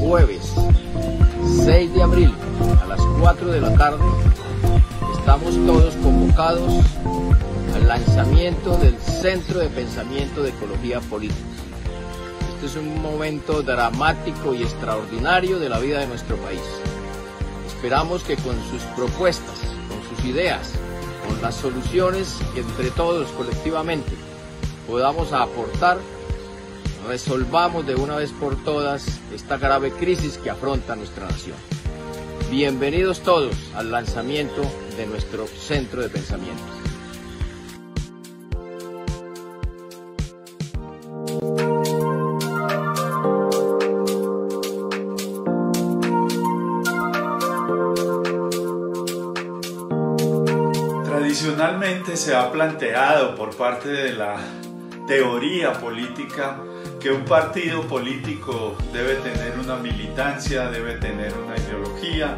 jueves 6 de abril a las 4 de la tarde estamos todos convocados al lanzamiento del Centro de Pensamiento de Ecología Política. Este es un momento dramático y extraordinario de la vida de nuestro país. Esperamos que con sus propuestas, con sus ideas, con las soluciones que entre todos colectivamente podamos aportar, resolvamos de una vez por todas esta grave crisis que afronta nuestra nación. Bienvenidos todos al lanzamiento de nuestro Centro de Pensamiento. Tradicionalmente se ha planteado por parte de la teoría política que un partido político debe tener una militancia, debe tener una ideología,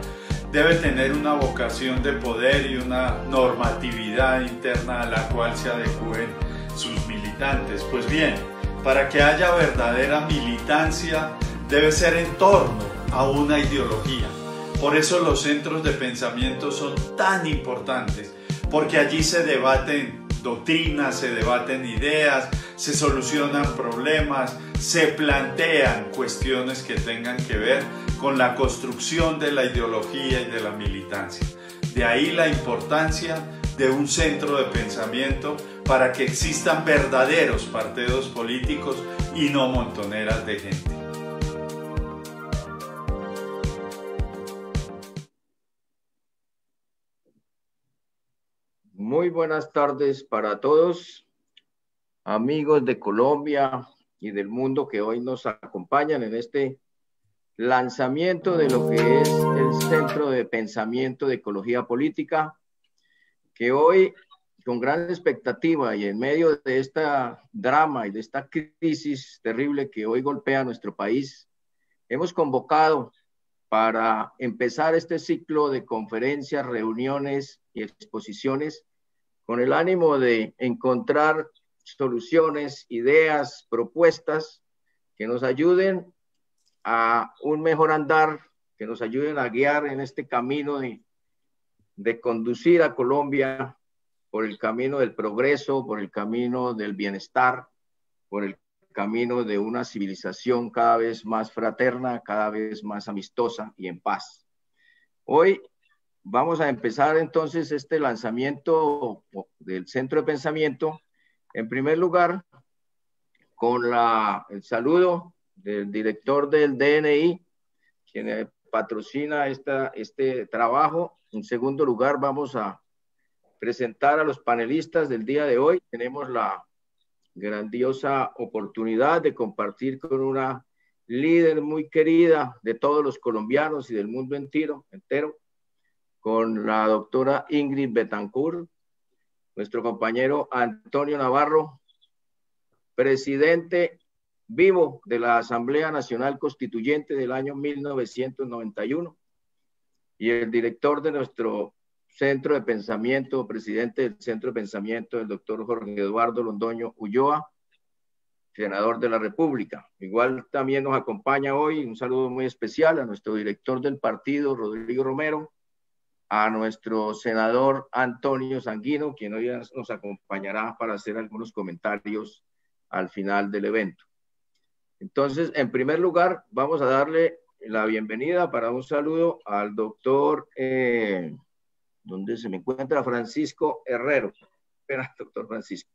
debe tener una vocación de poder y una normatividad interna a la cual se adecúen sus militantes. Pues bien, para que haya verdadera militancia debe ser en torno a una ideología, Por eso los centros de pensamiento son tan importantes, porque allí se debaten doctrinas, se debaten ideas, se solucionan problemas, se plantean cuestiones que tengan que ver con la construcción de la ideología y de la militancia. De ahí la importancia de un centro de pensamiento para que existan verdaderos partidos políticos y no montoneras de gente. Muy buenas tardes para todos, amigos de Colombia y del mundo que hoy nos acompañan en este lanzamiento de lo que es el Centro de Pensamiento de Ecología Política, que hoy, con gran expectativa y en medio de esta drama y de esta crisis terrible que hoy golpea a nuestro país, hemos convocado para empezar este ciclo de conferencias, reuniones y exposiciones con el ánimo de encontrar soluciones, ideas, propuestas que nos ayuden a un mejor andar, que nos ayuden a guiar en este camino de conducir a Colombia por el camino del progreso, por el camino del bienestar, por el camino de una civilización cada vez más fraterna, cada vez más amistosa y en paz. Hoy vamos a empezar entonces este lanzamiento del Centro de Pensamiento, en primer lugar, con el saludo del director del DNI, quien patrocina este trabajo. En segundo lugar, vamos a presentar a los panelistas del día de hoy. Tenemos la grandiosa oportunidad de compartir con una líder muy querida de todos los colombianos y del mundo entero, con la doctora Ingrid Betancourt, nuestro compañero Antonio Navarro, presidente vivo de la Asamblea Nacional Constituyente del año 1991 y el director de nuestro Centro de Pensamiento, presidente del Centro de Pensamiento, el doctor Jorge Eduardo Londoño Ulloa, senador de la República. Igual también nos acompaña hoy un saludo muy especial a nuestro director del partido, Rodrigo Romero, a nuestro senador Antonio Sanguino, quien hoy nos acompañará para hacer algunos comentarios al final del evento. Entonces, en primer lugar, vamos a darle la bienvenida para un saludo al doctor, ¿dónde se me encuentra? Francisco Herrero. Espera, doctor Francisco.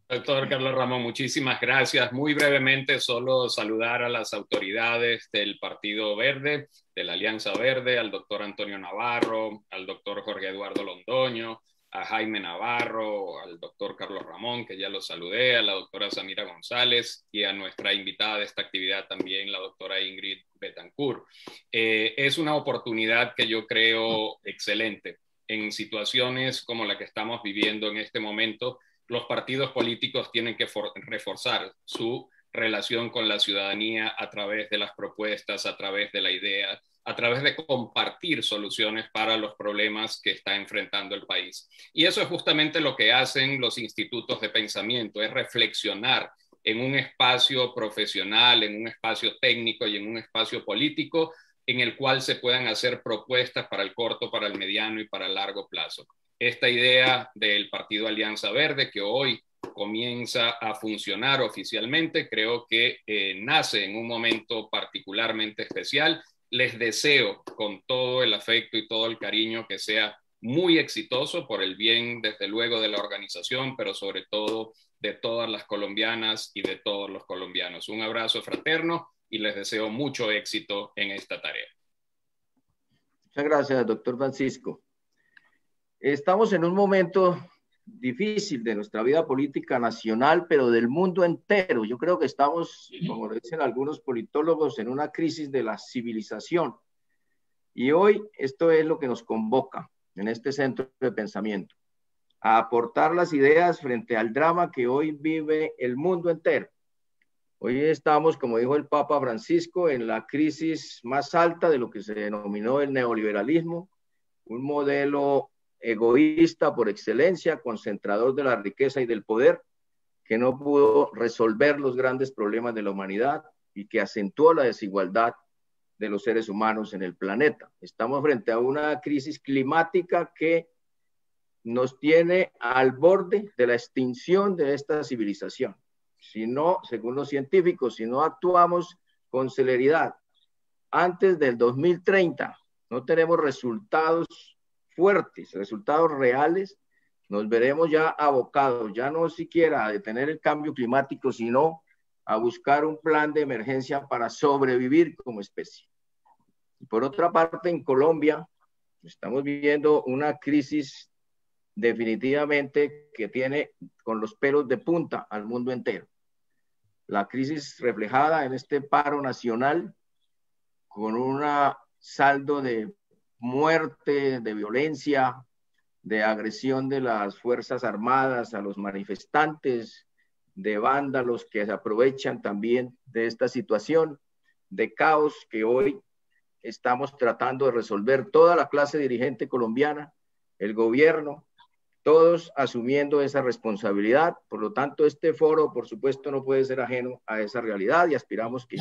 Doctor Carlos Ramón, muchísimas gracias. Muy brevemente, solo saludar a las autoridades del Partido Verde, de la Alianza Verde, al doctor Antonio Navarro, al doctor Jorge Eduardo Londoño, a Jaime Navarro, al doctor Carlos Ramón, que ya lo saludé, a la doctora Samira González y a nuestra invitada de esta actividad también, la doctora Ingrid Betancourt. Es una oportunidad que yo creo excelente. En situaciones como la que estamos viviendo en este momento, los partidos políticos tienen que reforzar su relación con la ciudadanía a través de las propuestas, a través de la idea, a través de compartir soluciones para los problemas que está enfrentando el país. Y eso es justamente lo que hacen los institutos de pensamiento, es reflexionar en un espacio profesional, en un espacio técnico y en un espacio político en el cual se puedan hacer propuestas para el corto, para el mediano y para el largo plazo. Esta idea del Partido Alianza Verde, que hoy comienza a funcionar oficialmente, creo que nace en un momento particularmente especial. Les deseo con todo el afecto y todo el cariño que sea muy exitoso por el bien, desde luego, de la organización, pero sobre todo de todas las colombianas y de todos los colombianos. Un abrazo fraterno y les deseo mucho éxito en esta tarea. Muchas gracias, doctor Francisco. Estamos en un momento difícil de nuestra vida política nacional, pero del mundo entero. Yo creo que estamos, como dicen algunos politólogos, en una crisis de la civilización. Y hoy esto es lo que nos convoca en este centro de pensamiento, a aportar las ideas frente al drama que hoy vive el mundo entero. Hoy estamos, como dijo el Papa Francisco, en la crisis más alta de lo que se denominó el neoliberalismo, un modelo egoísta por excelencia, concentrador de la riqueza y del poder, que no pudo resolver los grandes problemas de la humanidad y que acentuó la desigualdad de los seres humanos en el planeta. Estamos frente a una crisis climática que nos tiene al borde de la extinción de esta civilización. Si no, según los científicos, si no actuamos con celeridad antes del 2030, no tenemos resultados fuertes, resultados reales, nos veremos ya abocados, ya no siquiera a detener el cambio climático, sino a buscar un plan de emergencia para sobrevivir como especie. Y por otra parte, en Colombia estamos viviendo una crisis definitivamente que tiene con los pelos de punta al mundo entero. La crisis reflejada en este paro nacional con un saldo de muerte, de violencia, de agresión de las Fuerzas Armadas a los manifestantes, de vándalos que se aprovechan también de esta situación de caos que hoy estamos tratando de resolver toda la clase dirigente colombiana, el gobierno, todos asumiendo esa responsabilidad. Por lo tanto, este foro, por supuesto, no puede ser ajeno a esa realidad y aspiramos que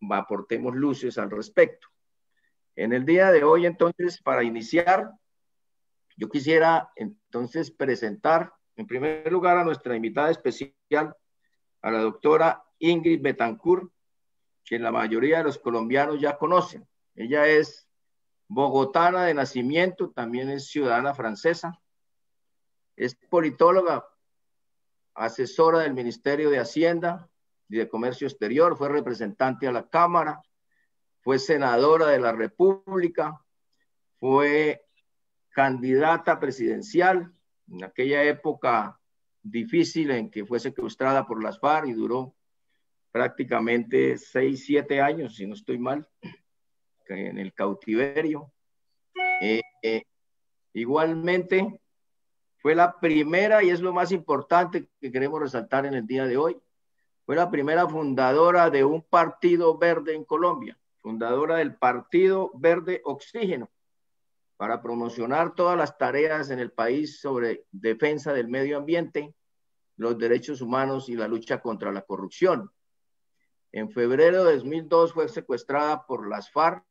aportemos luces al respecto. En el día de hoy, entonces, para iniciar, yo quisiera entonces presentar, en primer lugar, a nuestra invitada especial, a la doctora Ingrid Betancourt, que la mayoría de los colombianos ya conocen. Ella es bogotana de nacimiento, también es ciudadana francesa, es politóloga, asesora del Ministerio de Hacienda y de Comercio Exterior, fue representante a la Cámara, fue senadora de la República, fue candidata presidencial en aquella época difícil en que fue secuestrada por las FARC y duró prácticamente 6, 7 años, si no estoy mal, en el cautiverio. Igualmente fue la primera, y es lo más importante que queremos resaltar en el día de hoy, fue la primera fundadora de un partido verde en Colombia, fundadora del Partido Verde Oxígeno, para promocionar todas las tareas en el país sobre defensa del medio ambiente, los derechos humanos y la lucha contra la corrupción. En febrero de 2002 fue secuestrada por las FARC,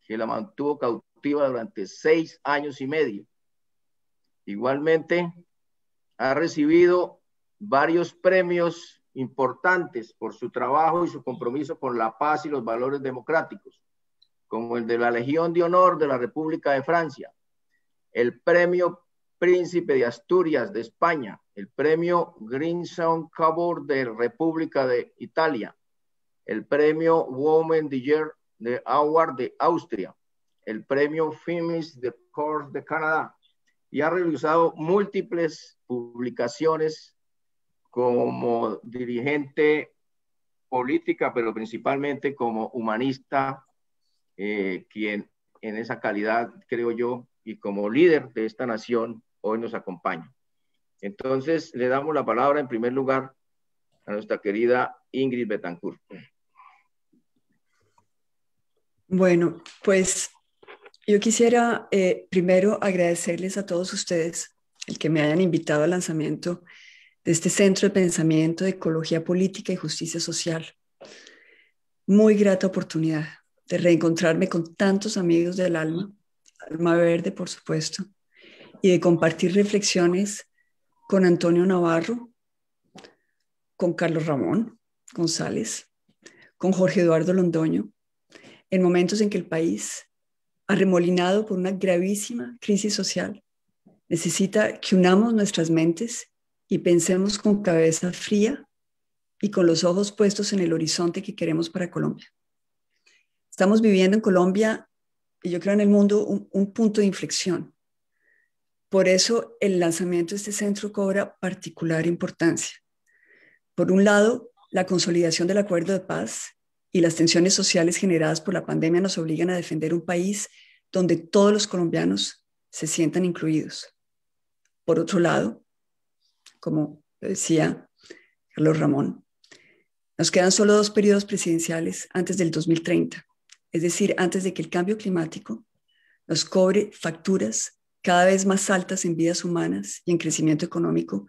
que la mantuvo cautiva durante 6 años y medio. Igualmente, ha recibido varios premios importantes por su trabajo y su compromiso con la paz y los valores democráticos, como el de la Legión de Honor de la República de Francia, el Premio Príncipe de Asturias de España, el Premio Grimson Cavour de República de Italia, el Premio Women the Year de Award de Austria, el Premio Feminist de Corps de Canadá, y ha realizado múltiples publicaciones como dirigente política, pero principalmente como humanista, quien en esa calidad, creo yo, y como líder de esta nación, hoy nos acompaña. Entonces, le damos la palabra en primer lugar a nuestra querida Ingrid Betancourt. Bueno, pues yo quisiera primero agradecerles a todos ustedes el que me hayan invitado al lanzamiento de este Centro de Pensamiento de Ecología Política y Justicia Social. Muy grata oportunidad de reencontrarme con tantos amigos del alma verde, por supuesto, y de compartir reflexiones con Antonio Navarro, con Carlos Ramón González, con Jorge Eduardo Londoño, en momentos en que el país, arremolinado por una gravísima crisis social, necesita que unamos nuestras mentes y pensemos con cabeza fría y con los ojos puestos en el horizonte que queremos para Colombia. Estamos viviendo en Colombia, y yo creo en el mundo, un punto de inflexión. Por eso el lanzamiento de este centro cobra particular importancia. Por un lado, la consolidación del acuerdo de paz y las tensiones sociales generadas por la pandemia nos obligan a defender un país donde todos los colombianos se sientan incluidos. Por otro lado, como decía Carlos Ramón, nos quedan solo 2 periodos presidenciales antes del 2030, es decir, antes de que el cambio climático nos cobre facturas cada vez más altas en vidas humanas y en crecimiento económico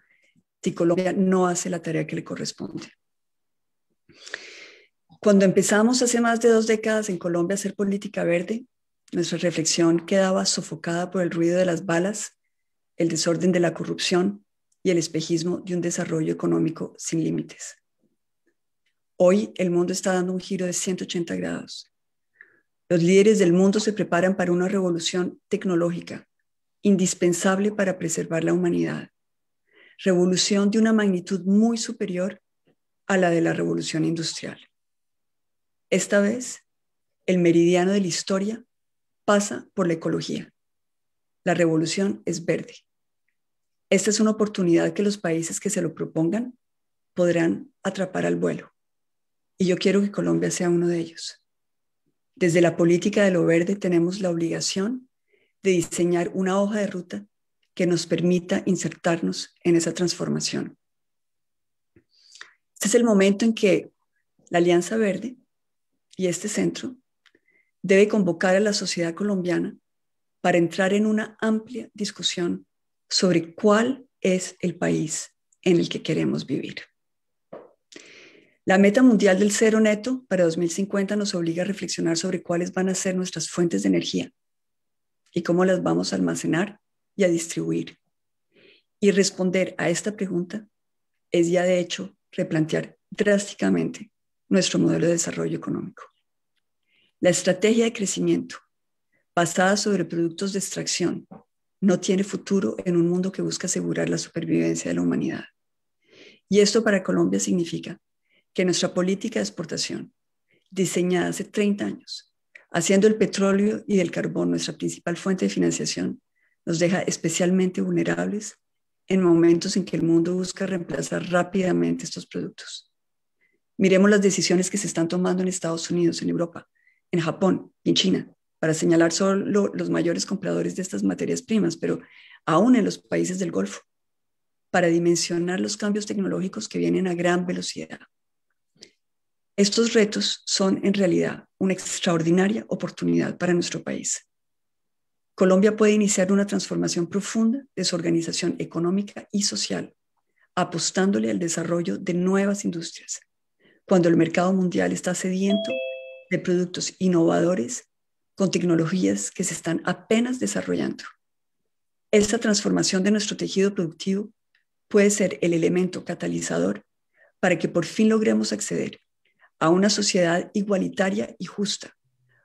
si Colombia no hace la tarea que le corresponde. Cuando empezamos hace más de 2 décadas en Colombia a hacer política verde, nuestra reflexión quedaba sofocada por el ruido de las balas, el desorden de la corrupción y el espejismo de un desarrollo económico sin límites. Hoy el mundo está dando un giro de 180 grados. Los líderes del mundo se preparan para una revolución tecnológica indispensable para preservar la humanidad. Revolución de una magnitud muy superior a la de la revolución industrial. Esta vez, el meridiano de la historia pasa por la ecología. La revolución es verde. Esta es una oportunidad que los países que se lo propongan podrán atrapar al vuelo. Y yo quiero que Colombia sea uno de ellos. Desde la política de lo verde tenemos la obligación de diseñar una hoja de ruta que nos permita insertarnos en esa transformación. Este es el momento en que la Alianza Verde y este centro debe convocar a la sociedad colombiana para entrar en una amplia discusión sobre cuál es el país en el que queremos vivir. La meta mundial del cero neto para 2050 nos obliga a reflexionar sobre cuáles van a ser nuestras fuentes de energía y cómo las vamos a almacenar y a distribuir. Y responder a esta pregunta es ya de hecho replantear drásticamente nuestro modelo de desarrollo económico. La estrategia de crecimiento basada sobre productos de extracción no tiene futuro en un mundo que busca asegurar la supervivencia de la humanidad. Y esto para Colombia significa que nuestra política de exportación, diseñada hace 30 años, haciendo el petróleo y del carbón nuestra principal fuente de financiación, nos deja especialmente vulnerables en momentos en que el mundo busca reemplazar rápidamente estos productos. Miremos las decisiones que se están tomando en Estados Unidos, en Europa, en Japón y en China, para señalar solo los mayores compradores de estas materias primas, pero aún en los países del Golfo, para dimensionar los cambios tecnológicos que vienen a gran velocidad. Estos retos son en realidad una extraordinaria oportunidad para nuestro país. Colombia puede iniciar una transformación profunda de su organización económica y social, apostándole al desarrollo de nuevas industrias, cuando el mercado mundial está sediento de productos innovadores con tecnologías que se están apenas desarrollando. Esta transformación de nuestro tejido productivo puede ser el elemento catalizador para que por fin logremos acceder a una sociedad igualitaria y justa,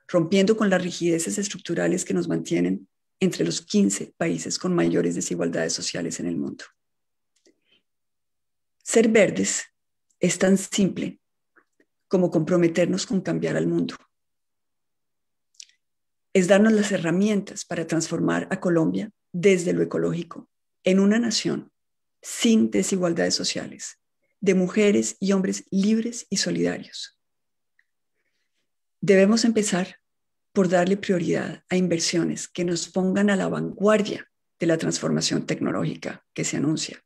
rompiendo con las rigideces estructurales que nos mantienen entre los 15 países con mayores desigualdades sociales en el mundo. Ser verdes es tan simple como comprometernos con cambiar al mundo. Es darnos las herramientas para transformar a Colombia desde lo ecológico en una nación sin desigualdades sociales, de mujeres y hombres libres y solidarios. Debemos empezar por darle prioridad a inversiones que nos pongan a la vanguardia de la transformación tecnológica que se anuncia,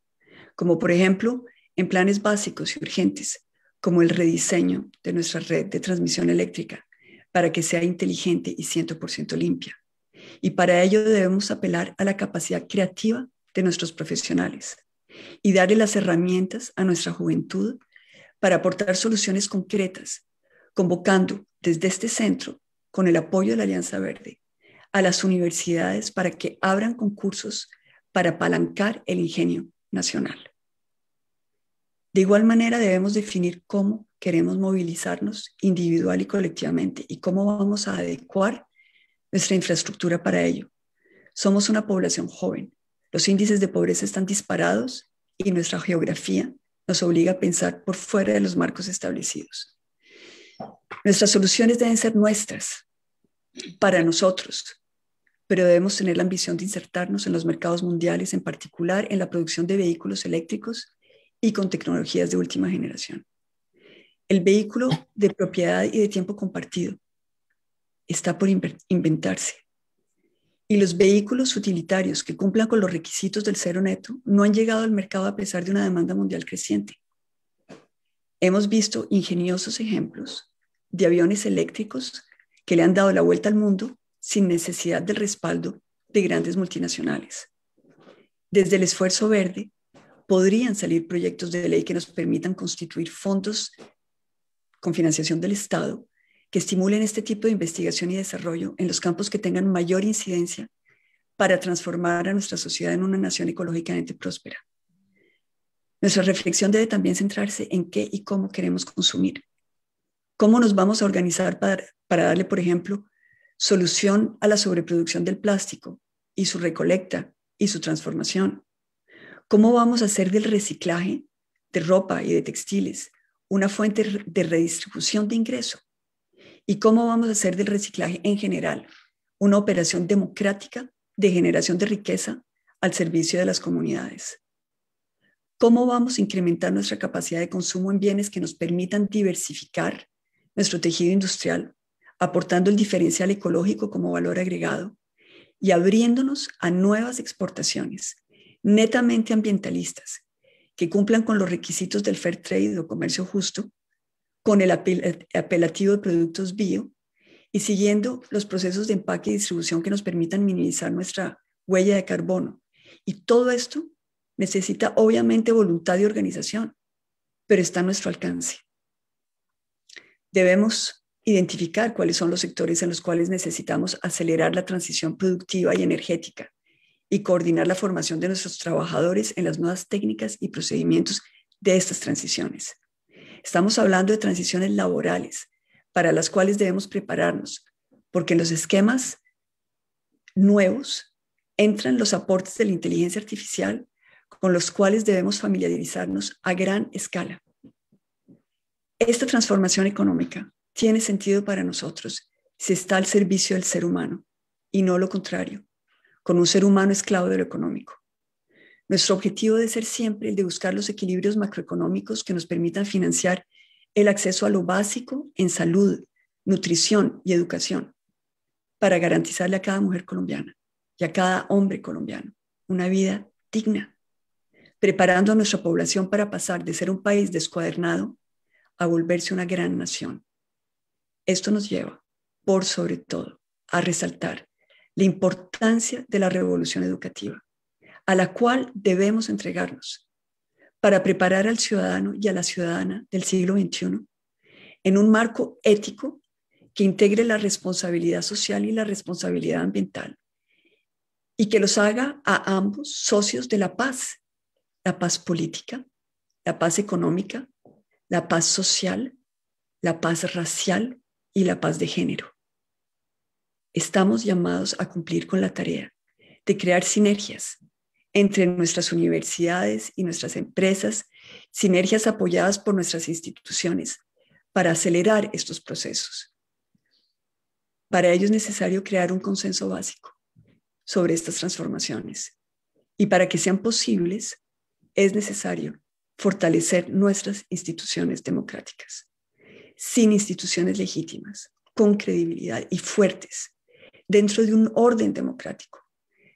como por ejemplo en planes básicos y urgentes, como el rediseño de nuestra red de transmisión eléctrica para que sea inteligente y 100% limpia. Y para ello debemos apelar a la capacidad creativa de nuestros profesionales y darle las herramientas a nuestra juventud para aportar soluciones concretas, convocando desde este centro, con el apoyo de la Alianza Verde, a las universidades para que abran concursos para apalancar el ingenio nacional. De igual manera debemos definir cómo queremos movilizarnos individual y colectivamente y cómo vamos a adecuar nuestra infraestructura para ello. Somos una población joven, los índices de pobreza están disparados y nuestra geografía nos obliga a pensar por fuera de los marcos establecidos. Nuestras soluciones deben ser nuestras, para nosotros, pero debemos tener la ambición de insertarnos en los mercados mundiales, en particular en la producción de vehículos eléctricos y con tecnologías de última generación. El vehículo de propiedad y de tiempo compartido está por inventarse. Y los vehículos utilitarios que cumplan con los requisitos del cero neto no han llegado al mercado a pesar de una demanda mundial creciente. Hemos visto ingeniosos ejemplos de aviones eléctricos que le han dado la vuelta al mundo sin necesidad del respaldo de grandes multinacionales. Desde el esfuerzo verde podrían salir proyectos de ley que nos permitan constituir fondos con financiación del Estado, que estimulen este tipo de investigación y desarrollo en los campos que tengan mayor incidencia para transformar a nuestra sociedad en una nación ecológicamente próspera. Nuestra reflexión debe también centrarse en qué y cómo queremos consumir. ¿Cómo nos vamos a organizar para darle, por ejemplo, solución a la sobreproducción del plástico y su recolecta y su transformación? ¿Cómo vamos a hacer del reciclaje de ropa y de textiles una fuente de redistribución de ingreso? ¿Y cómo vamos a hacer del reciclaje en general una operación democrática de generación de riqueza al servicio de las comunidades? ¿Cómo vamos a incrementar nuestra capacidad de consumo en bienes que nos permitan diversificar nuestro tejido industrial, aportando el diferencial ecológico como valor agregado y abriéndonos a nuevas exportaciones netamente ambientalistas que cumplan con los requisitos del fair trade o comercio justo, con el apelativo de productos bio y siguiendo los procesos de empaque y distribución que nos permitan minimizar nuestra huella de carbono? Y todo esto necesita obviamente voluntad y organización, pero está a nuestro alcance. Debemos identificar cuáles son los sectores en los cuales necesitamos acelerar la transición productiva y energética y coordinar la formación de nuestros trabajadores en las nuevas técnicas y procedimientos de estas transiciones. Estamos hablando de transiciones laborales para las cuales debemos prepararnos, porque en los esquemas nuevos entran los aportes de la inteligencia artificial con los cuales debemos familiarizarnos a gran escala. Esta transformación económica tiene sentido para nosotros si está al servicio del ser humano y no lo contrario, con un ser humano esclavo de lo económico. Nuestro objetivo debe ser siempre el de buscar los equilibrios macroeconómicos que nos permitan financiar el acceso a lo básico en salud, nutrición y educación para garantizarle a cada mujer colombiana y a cada hombre colombiano una vida digna, preparando a nuestra población para pasar de ser un país descuadernado a volverse una gran nación. Esto nos lleva, por sobre todo, a resaltar la importancia de la revolución educativa, a la cual debemos entregarnos para preparar al ciudadano y a la ciudadana del siglo XXI en un marco ético que integre la responsabilidad social y la responsabilidad ambiental y que los haga a ambos socios de la paz política, la paz económica, la paz social, la paz racial y la paz de género. Estamos llamados a cumplir con la tarea de crear sinergias entre nuestras universidades y nuestras empresas, sinergias apoyadas por nuestras instituciones para acelerar estos procesos. Para ello es necesario crear un consenso básico sobre estas transformaciones y para que sean posibles es necesario fortalecer nuestras instituciones democráticas. Sin instituciones legítimas, con credibilidad y fuertes, dentro de un orden democrático,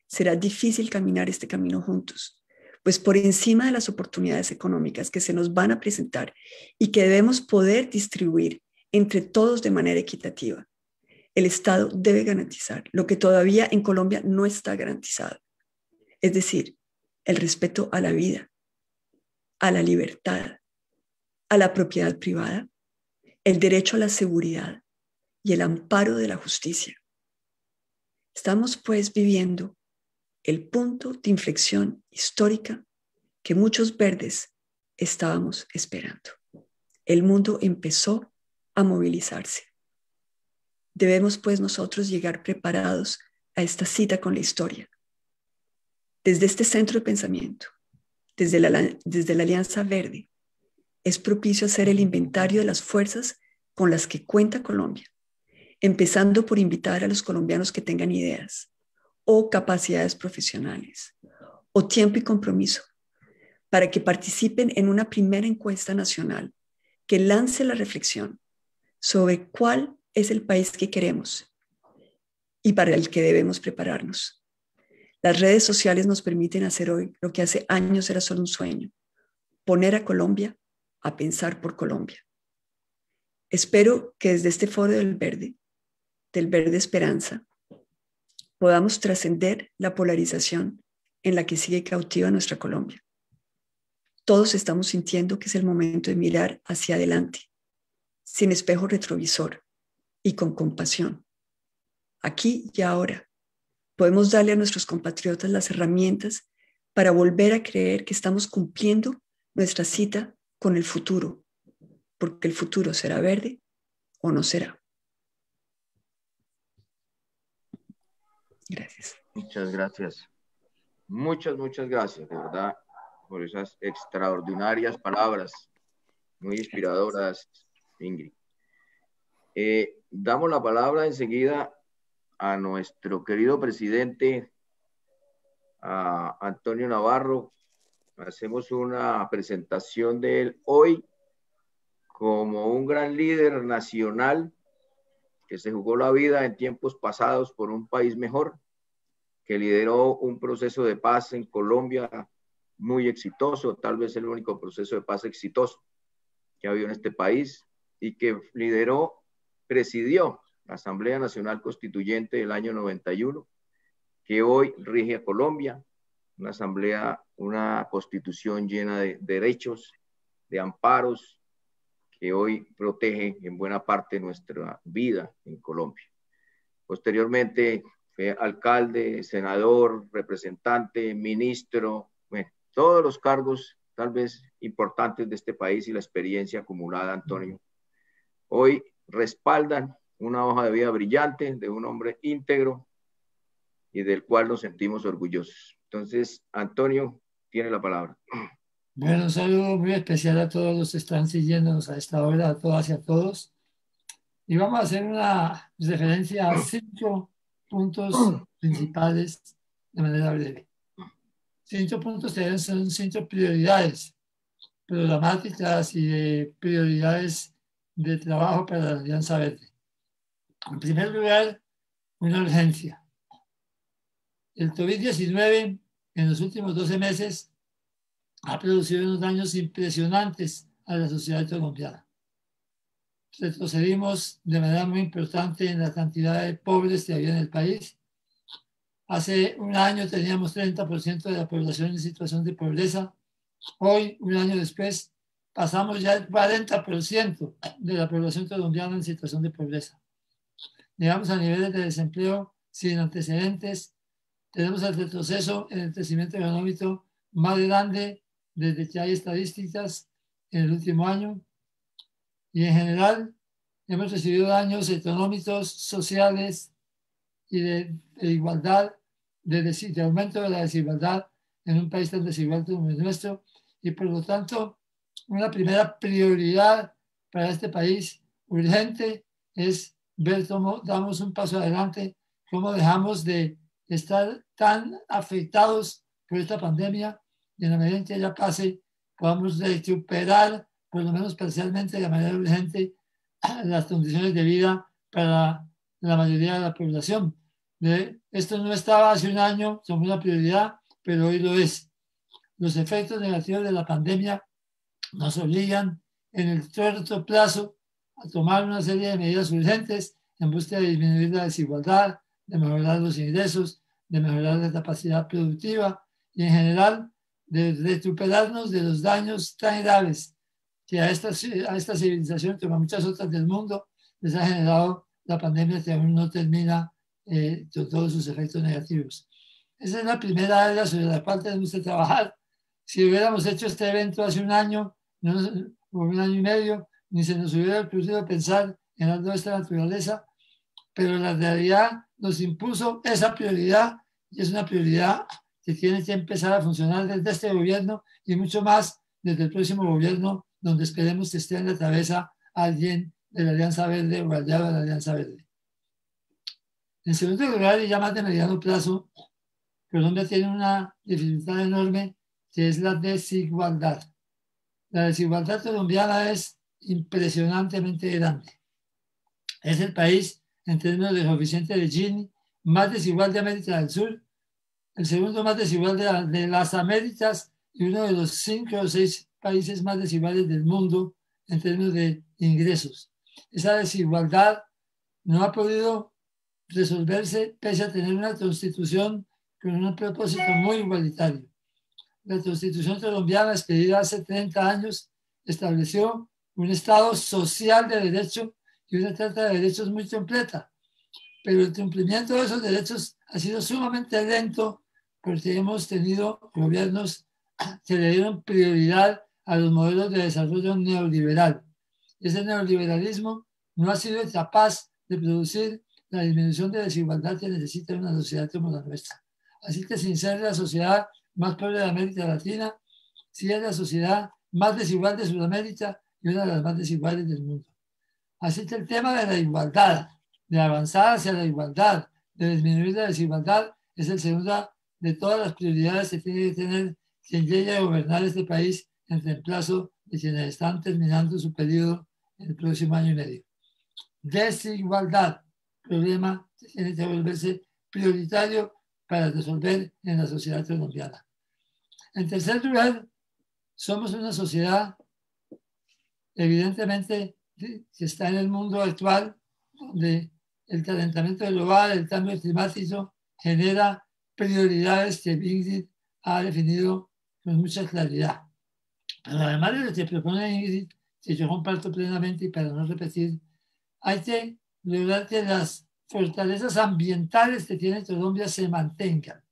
será difícil caminar este camino juntos, pues por encima de las oportunidades económicas que se nos van a presentar y que debemos poder distribuir entre todos de manera equitativa, el Estado debe garantizar lo que todavía en Colombia no está garantizado, es decir, el respeto a la vida, a la libertad, a la propiedad privada, el derecho a la seguridad y el amparo de la justicia. Estamos pues viviendo el punto de inflexión histórica que muchos verdes estábamos esperando. El mundo empezó a movilizarse. Debemos pues nosotros llegar preparados a esta cita con la historia. Desde este centro de pensamiento, desde la Alianza Verde, es propicio hacer el inventario de las fuerzas con las que cuenta Colombia, empezando por invitar a los colombianos que tengan ideas o capacidades profesionales o tiempo y compromiso para que participen en una primera encuesta nacional que lance la reflexión sobre cuál es el país que queremos y para el que debemos prepararnos. Las redes sociales nos permiten hacer hoy lo que hace años era solo un sueño: poner a Colombia a pensar por Colombia. Espero que desde este foro del Verde Esperanza, podamos trascender la polarización en la que sigue cautiva nuestra Colombia. Todos estamos sintiendo que es el momento de mirar hacia adelante, sin espejo retrovisor y con compasión. Aquí y ahora podemos darle a nuestros compatriotas las herramientas para volver a creer que estamos cumpliendo nuestra cita con el futuro, porque el futuro será verde o no será. Gracias. Muchas gracias. Muchas gracias, de verdad, por esas extraordinarias palabras, muy inspiradoras, Ingrid. Damos la palabra enseguida a nuestro querido presidente, a Antonio Navarro. Hacemos una presentación de él hoy como un gran líder nacional que se jugó la vida en tiempos pasados por un país mejor, que lideró un proceso de paz en Colombia muy exitoso, tal vez el único proceso de paz exitoso que ha habido en este país, y que presidió la Asamblea Nacional Constituyente del año 91, que hoy rige a Colombia, una asamblea, una constitución llena de derechos, de amparos, que hoy protege en buena parte nuestra vida en Colombia. Posteriormente fue alcalde, senador, representante, ministro, bueno, todos los cargos tal vez importantes de este país y la experiencia acumulada, Antonio, hoy respaldan una hoja de vida brillante de un hombre íntegro y del cual nos sentimos orgullosos. Entonces, Antonio tiene la palabra. Bueno, un saludo muy especial a todos los que están siguiéndonos a esta hora, a todas y a todos. Y vamos a hacer una referencia a 5 puntos principales de manera breve. 5 puntos que son 5 prioridades programáticas y de prioridades de trabajo para la Alianza Verde. En primer lugar, una urgencia. El COVID-19 en los últimos 12 meses ha producido unos daños impresionantes a la sociedad colombiana. Retrocedimos de manera muy importante en la cantidad de pobres que había en el país. Hace un año teníamos 30% de la población en situación de pobreza. Hoy, un año después, pasamos ya el 40% de la población colombiana en situación de pobreza. Llegamos a niveles de desempleo sin antecedentes. Tenemos el retroceso en el crecimiento económico más grande desde que hay estadísticas en el último año. Y en general hemos recibido daños económicos, sociales y de igualdad, de aumento de la desigualdad en un país tan desigual como el nuestro. Y por lo tanto, una primera prioridad para este país urgente es ver cómo damos un paso adelante, cómo dejamos de estar tan afectados por esta pandemia y en la medida en que ella pase podamos recuperar, por lo menos parcialmente de manera urgente, las condiciones de vida para la mayoría de la población. Esto no estaba hace un año como una prioridad, pero hoy lo es. Los efectos negativos de la pandemia nos obligan en el corto plazo a tomar una serie de medidas urgentes en búsqueda de disminuir la desigualdad, de mejorar los ingresos, de mejorar la capacidad productiva y en general de recuperarnos de los daños tan graves que a esta civilización, como a muchas otras del mundo, les ha generado la pandemia que aún no termina con todos sus efectos negativos. Esa es la primera área sobre la cual tenemos que trabajar. Si hubiéramos hecho este evento hace un año o un año y medio, ni se nos hubiera ocurrido pensar en algo de esta naturaleza, pero la realidad nos impuso esa prioridad y es una prioridad que tiene que empezar a funcionar desde este gobierno y mucho más desde el próximo gobierno, donde esperemos que esté en la cabeza alguien de la Alianza Verde o aliado de la Alianza Verde. En segundo lugar, y ya más de mediano plazo, Colombia tiene una dificultad enorme que es la desigualdad. La desigualdad colombiana es impresionantemente grande. Es el país, en términos de coeficiente de Gini, más desigual de América del Sur, el segundo más desigual de las Américas y uno de los 5 o 6 países más desiguales del mundo en términos de ingresos. Esa desigualdad no ha podido resolverse pese a tener una constitución con un propósito muy igualitario. La constitución colombiana, expedida hace 30 años, estableció un Estado social de derecho y una trata de derechos muy completa. Pero el cumplimiento de esos derechos ha sido sumamente lento porque hemos tenido gobiernos que le dieron prioridad a los modelos de desarrollo neoliberal. Ese neoliberalismo no ha sido capaz de producir la disminución de desigualdad que necesita una sociedad como la nuestra. Así que sin ser la sociedad más pobre de América Latina, sí es la sociedad más desigual de Sudamérica y una de las más desiguales del mundo. Así que el tema de la igualdad, de avanzar hacia la igualdad, de disminuir la desigualdad, es el segundo de todas las prioridades que tiene que tener quien llegue a gobernar este país en reemplazo de quienes están terminando su periodo en el próximo año y medio. Desigualdad, problema que tiene que volverse prioritario para resolver en la sociedad colombiana. En tercer lugar, somos una sociedad evidentemente que está en el mundo actual donde el calentamiento global, el cambio climático genera prioridades que Ingrid ha definido con mucha claridad. Pero además de lo que propone Ingrid, que yo comparto plenamente y para no repetir, hay que lograr que las fortalezas ambientales que tiene Colombia se mantengan.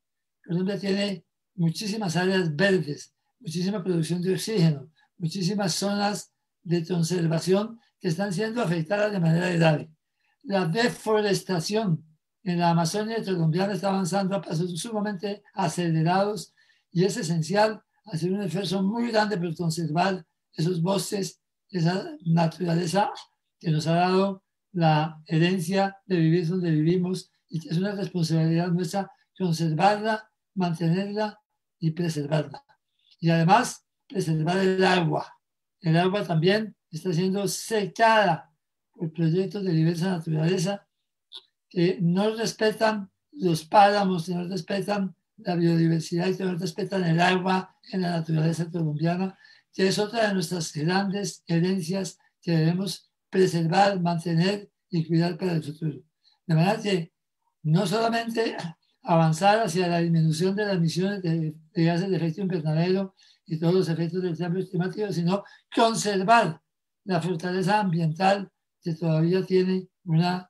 Colombia tiene muchísimas áreas verdes, muchísima producción de oxígeno, muchísimas zonas de conservación que están siendo afectadas de manera grave. La deforestación en la Amazonia colombiana está avanzando a pasos sumamente acelerados y es esencial hacer un esfuerzo muy grande por conservar esos bosques, esa naturaleza que nos ha dado la herencia de vivir donde vivimos y que es una responsabilidad nuestra conservarla, mantenerla y preservarla. Y además, preservar el agua. El agua también está siendo secada por proyectos de diversa naturaleza que no respetan los páramos, que no respetan la biodiversidad, que no respetan el agua en la naturaleza colombiana, que es otra de nuestras grandes herencias que debemos preservar, mantener y cuidar para el futuro. De manera que no solamente avanzar hacia la disminución de las emisiones de gases de efecto invernadero y todos los efectos del cambio climático, sino conservar la fortaleza ambiental que todavía tiene una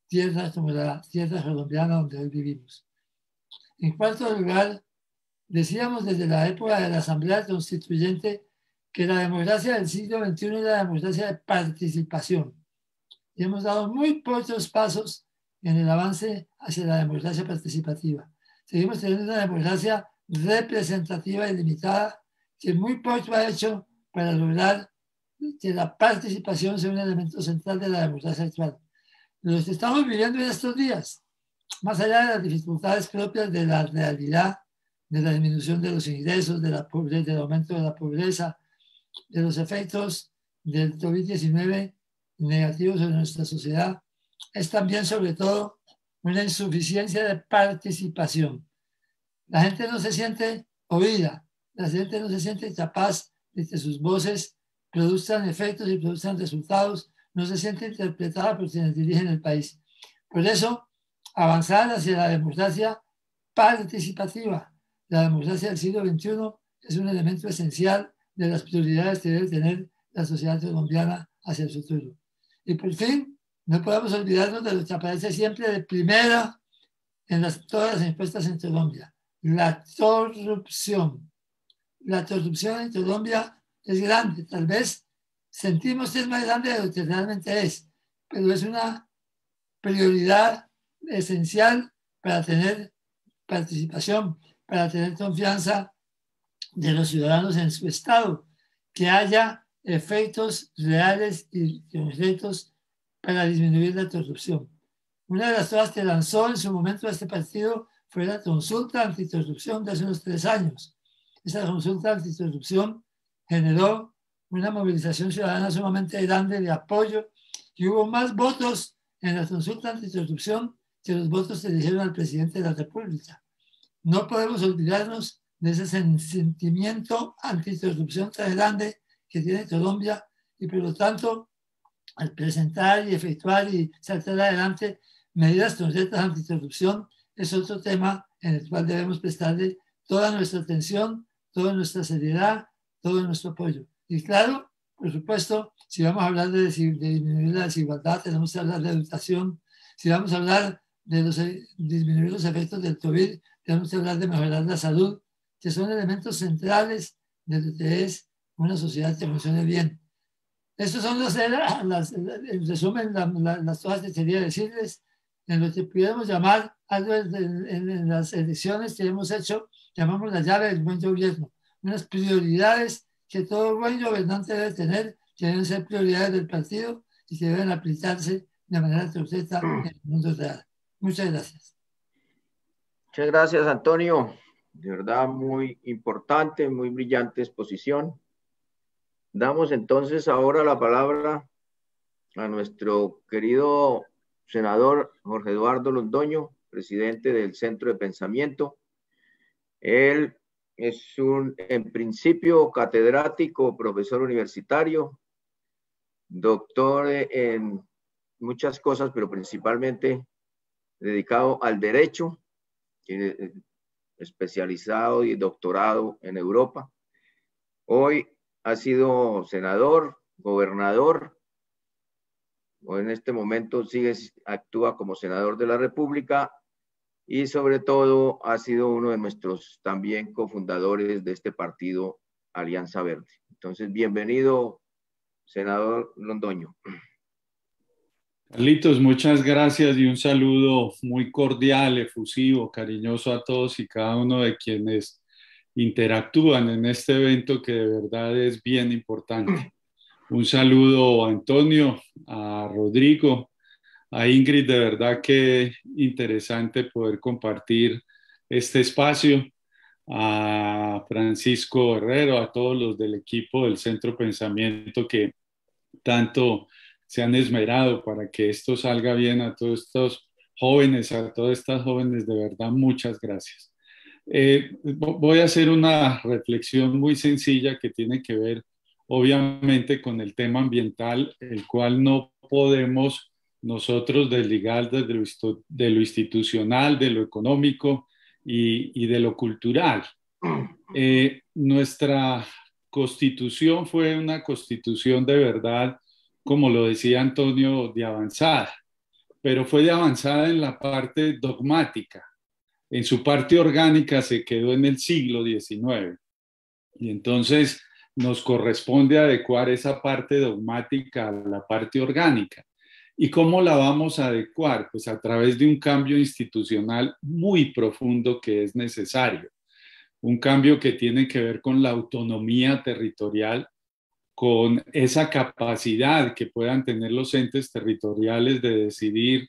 tierra como la tierra colombiana donde hoy vivimos. En cuarto lugar, decíamos desde la época de la Asamblea Constituyente que la democracia del siglo XXI es la democracia de participación. Y hemos dado muy pocos pasos en el avance hacia la democracia participativa. Seguimos teniendo una democracia representativa y limitada que muy poco ha hecho para lograr que la participación sea un elemento central de la democracia actual. Lo que estamos viviendo en estos días, más allá de las dificultades propias de la realidad, de la disminución de los ingresos, de la pobreza, del aumento de la pobreza, de los efectos del COVID-19 negativos en nuestra sociedad, es también sobre todo una insuficiencia de participación. La gente no se siente oída, la gente no se siente capaz de que sus voces produzcan efectos y produzcan resultados, no se siente interpretada por quienes dirigen el país. Por eso, avanzar hacia la democracia participativa, la democracia del siglo XXI, es un elemento esencial de las prioridades que debe tener la sociedad colombiana hacia el futuro. Y por fin, no podemos olvidarnos de lo que aparece siempre de primera en todas las encuestas en Colombia, la corrupción. La corrupción en Colombia es grande, tal vez sentimos que es más grande de lo que realmente es, pero es una prioridad esencial para tener participación, para tener confianza de los ciudadanos en su Estado, que haya efectos reales y concretos para disminuir la corrupción. Una de las cosas que lanzó en su momento este partido fue la consulta anticorrupción de hace unos 3 años. Esa consulta anticorrupción generó una movilización ciudadana sumamente grande de apoyo y hubo más votos en la consulta anticorrupción que los votos que eligieron al presidente de la República. No podemos olvidarnos de ese sentimiento anticorrupción tan grande que tiene Colombia y por lo tanto al presentar y efectuar y sacar adelante medidas concretas anticorrupción es otro tema en el cual debemos prestarle toda nuestra atención, toda nuestra seriedad, todo nuestro apoyo. Y claro, por supuesto, si vamos a hablar de disminuir la desigualdad, tenemos que hablar de educación. Si vamos a hablar de disminuir los efectos del COVID, tenemos que hablar de mejorar la salud, que son elementos centrales de lo que es una sociedad que funcione bien. Estos son en resumen, las cosas que quería decirles, en lo que pudiéramos llamar algo en las elecciones que hemos hecho, llamamos la llave del buen gobierno, unas prioridades que todo buen gobernante debe tener, que deben ser prioridades del partido y que deben aplicarse de manera concreta en el mundo real. Muchas gracias. Muchas gracias, Antonio. De verdad, muy importante, muy brillante exposición. Damos entonces ahora la palabra a nuestro querido senador Jorge Eduardo Londoño, presidente del Centro de Pensamiento. Él es en principio, catedrático, profesor universitario, doctor en muchas cosas, pero principalmente dedicado al derecho, especializado y doctorado en Europa. Hoy ha sido senador, gobernador, o en este momento actúa como senador de la República y sobre todo ha sido uno de nuestros también cofundadores de este partido Alianza Verde. Entonces, bienvenido, senador Londoño. Carlitos, muchas gracias y un saludo muy cordial, efusivo, cariñoso a todos y cada uno de quienes interactúan en este evento que de verdad es bien importante. Un saludo a Antonio, a Rodrigo, a Ingrid, de verdad que interesante poder compartir este espacio, a Francisco Herrero, a todos los del equipo del Centro Pensamiento que tanto se han esmerado para que esto salga bien, a todos estos jóvenes, a todas estas jóvenes, de verdad, muchas gracias. Voy a hacer una reflexión muy sencilla que tiene que ver, obviamente, con el tema ambiental, el cual no podemos nosotros desligar de lo institucional, de lo económico y de lo cultural. Nuestra constitución fue una constitución de verdad, como lo decía Antonio, de avanzada, pero fue de avanzada en la parte dogmática. En su parte orgánica se quedó en el siglo XIX. Y entonces nos corresponde adecuar esa parte dogmática a la parte orgánica. ¿Y cómo la vamos a adecuar? Pues a través de un cambio institucional muy profundo que es necesario. Un cambio que tiene que ver con la autonomía territorial, con esa capacidad que puedan tener los entes territoriales de decidir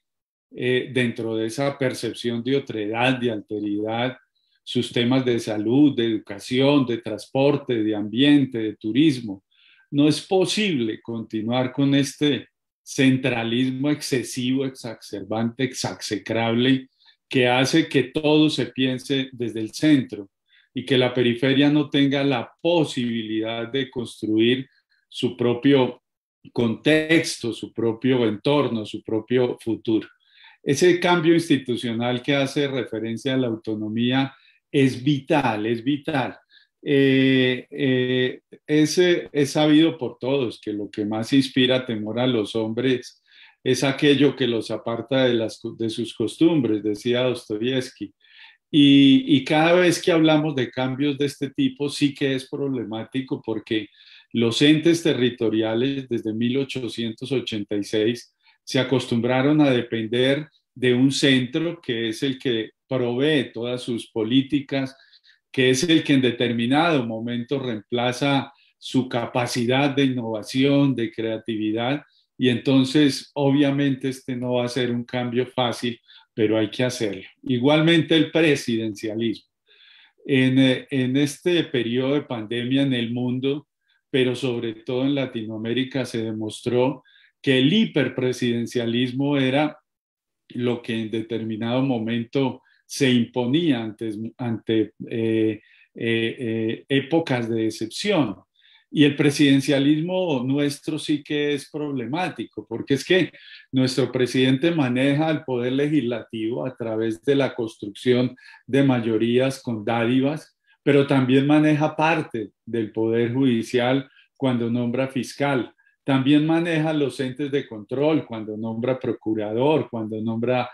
dentro de esa percepción de otredad, de alteridad, sus temas de salud, de educación, de transporte, de ambiente, de turismo. No es posible continuar con este centralismo excesivo, exacerbante, execrable, que hace que todo se piense desde el centro y que la periferia no tenga la posibilidad de construir su propio contexto, su propio entorno, su propio futuro. Ese cambio institucional que hace referencia a la autonomía es vital, es vital. Es sabido por todos que lo que más inspira temor a los hombres es aquello que los aparta de sus costumbres, decía Dostoyevsky. Y cada vez que hablamos de cambios de este tipo sí que es problemático porque los entes territoriales desde 1886 se acostumbraron a depender de un centro que es el que provee todas sus políticas, que es el que en determinado momento reemplaza su capacidad de innovación, de creatividad, y entonces obviamente este no va a ser un cambio fácil, pero hay que hacerlo. Igualmente el presidencialismo. En este periodo de pandemia en el mundo, pero sobre todo en Latinoamérica, se demostró que el hiperpresidencialismo era lo que en determinado momento se imponía ante épocas de excepción. Y el presidencialismo nuestro sí que es problemático, porque es que nuestro presidente maneja el poder legislativo a través de la construcción de mayorías con dádivas, pero también maneja parte del poder judicial cuando nombra fiscal. También maneja los entes de control cuando nombra procurador, cuando nombra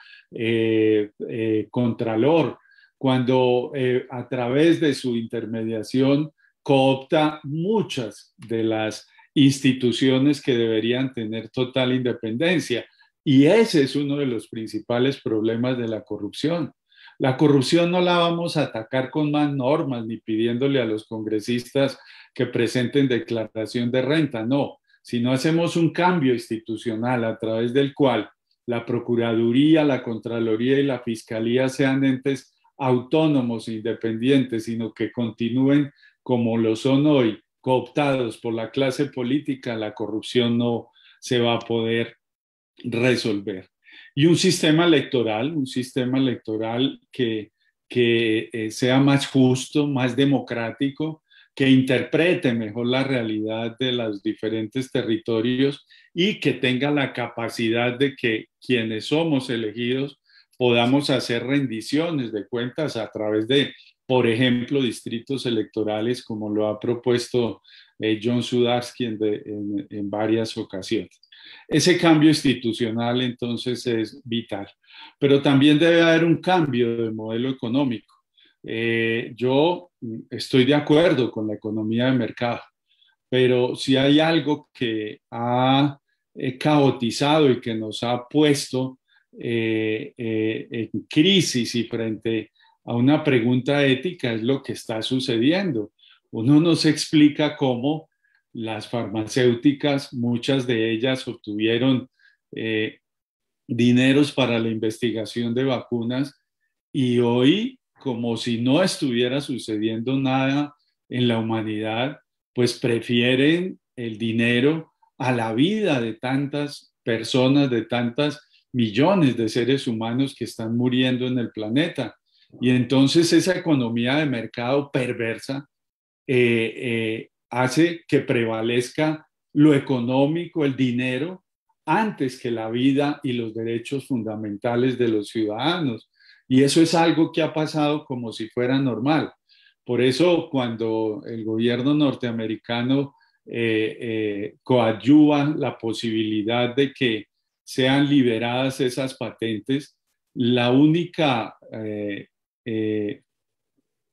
contralor, cuando a través de su intermediación coopta muchas de las instituciones que deberían tener total independencia. Y ese es uno de los principales problemas de la corrupción. La corrupción no la vamos a atacar con más normas ni pidiéndole a los congresistas que presenten declaración de renta, no. Si no hacemos un cambio institucional a través del cual la Procuraduría, la Contraloría y la Fiscalía sean entes autónomos e independientes, sino que continúen como lo son hoy, cooptados por la clase política, la corrupción no se va a poder resolver. Y un sistema electoral que sea más justo, más democrático, que interprete mejor la realidad de los diferentes territorios y que tenga la capacidad de que quienes somos elegidos podamos hacer rendiciones de cuentas a través de, por ejemplo, distritos electorales, como lo ha propuesto John Sudarsky en varias ocasiones. Ese cambio institucional entonces es vital, pero también debe haber un cambio de modelo económico. Yo estoy de acuerdo con la economía de mercado, pero si hay algo que ha caotizado y que nos ha puesto en crisis y frente a una pregunta ética es lo que está sucediendo. Uno no se explica cómo las farmacéuticas, muchas de ellas obtuvieron dineros para la investigación de vacunas y hoy, como si no estuviera sucediendo nada en la humanidad, pues prefieren el dinero a la vida de tantas personas, de tantas millones de seres humanos que están muriendo en el planeta. Y entonces esa economía de mercado perversa hace que prevalezca lo económico, el dinero, antes que la vida y los derechos fundamentales de los ciudadanos. Y eso es algo que ha pasado como si fuera normal. Por eso cuando el gobierno norteamericano coadyuva la posibilidad de que sean liberadas esas patentes, la única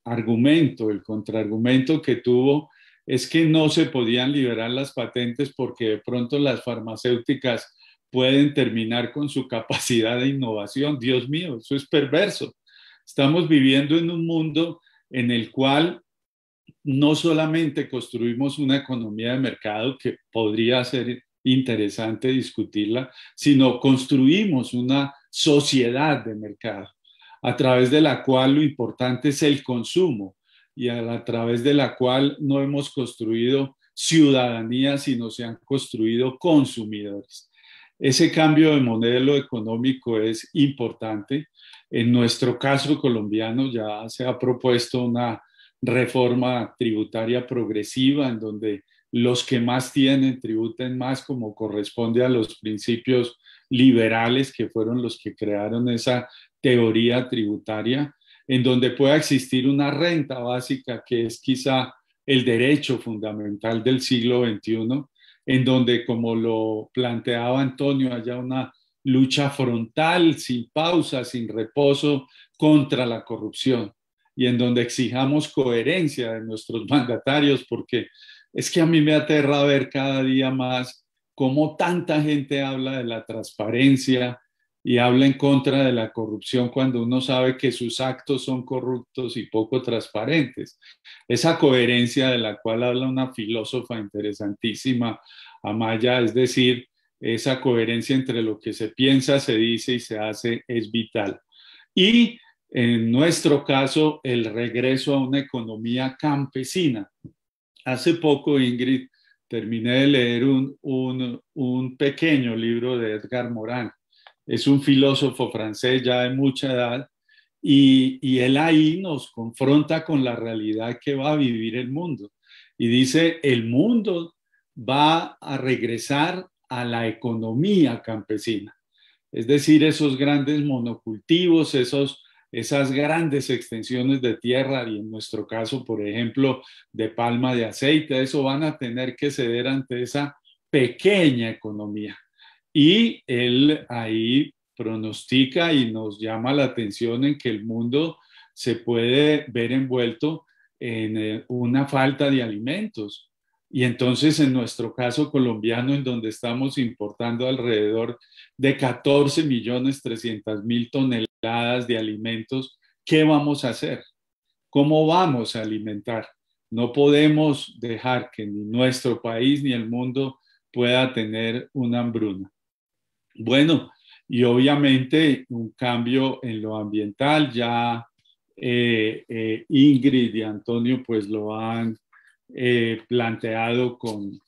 argumento, el contraargumento que tuvo es que no se podían liberar las patentes porque de pronto las farmacéuticas pueden terminar con su capacidad de innovación. Dios mío, eso es perverso. Estamos viviendo en un mundo en el cual no solamente construimos una economía de mercado, que podría ser interesante discutirla, sino construimos una sociedad de mercado, a través de la cual lo importante es el consumo y a través de la cual no hemos construido ciudadanía, sino se han construido consumidores. Ese cambio de modelo económico es importante. En nuestro caso colombiano ya se ha propuesto una reforma tributaria progresiva en donde los que más tienen tributen más, como corresponde a los principios liberales que fueron los que crearon esa teoría tributaria, en donde pueda existir una renta básica que es quizá el derecho fundamental del siglo XXI, en donde, como lo planteaba Antonio, haya una lucha frontal, sin pausa, sin reposo, contra la corrupción, y en donde exijamos coherencia de nuestros mandatarios, porque es que a mí me aterra ver cada día más cómo tanta gente habla de la transparencia y habla en contra de la corrupción cuando uno sabe que sus actos son corruptos y poco transparentes. Esa coherencia de la cual habla una filósofa interesantísima, Amaya, es decir, esa coherencia entre lo que se piensa, se dice y se hace es vital. Y en nuestro caso, el regreso a una economía campesina. Hace poco, Ingrid, terminé de leer un pequeño libro de Edgar Morin. Es un filósofo francés ya de mucha edad y él ahí nos confronta con la realidad que va a vivir el mundo. Y dice, el mundo va a regresar a la economía campesina. Es decir, esos grandes monocultivos, esos esas grandes extensiones de tierra y en nuestro caso, por ejemplo, de palma de aceite, eso van a tener que ceder ante esa pequeña economía. Y él ahí pronostica y nos llama la atención en que el mundo se puede ver envuelto en una falta de alimentos. Y entonces en nuestro caso colombiano, en donde estamos importando alrededor de 14.300.000 toneladas de alimentos, ¿qué vamos a hacer? ¿Cómo vamos a alimentar? No podemos dejar que ni nuestro país ni el mundo pueda tener una hambruna. Bueno, y obviamente un cambio en lo ambiental, ya Ingrid y Antonio pues lo han planteado con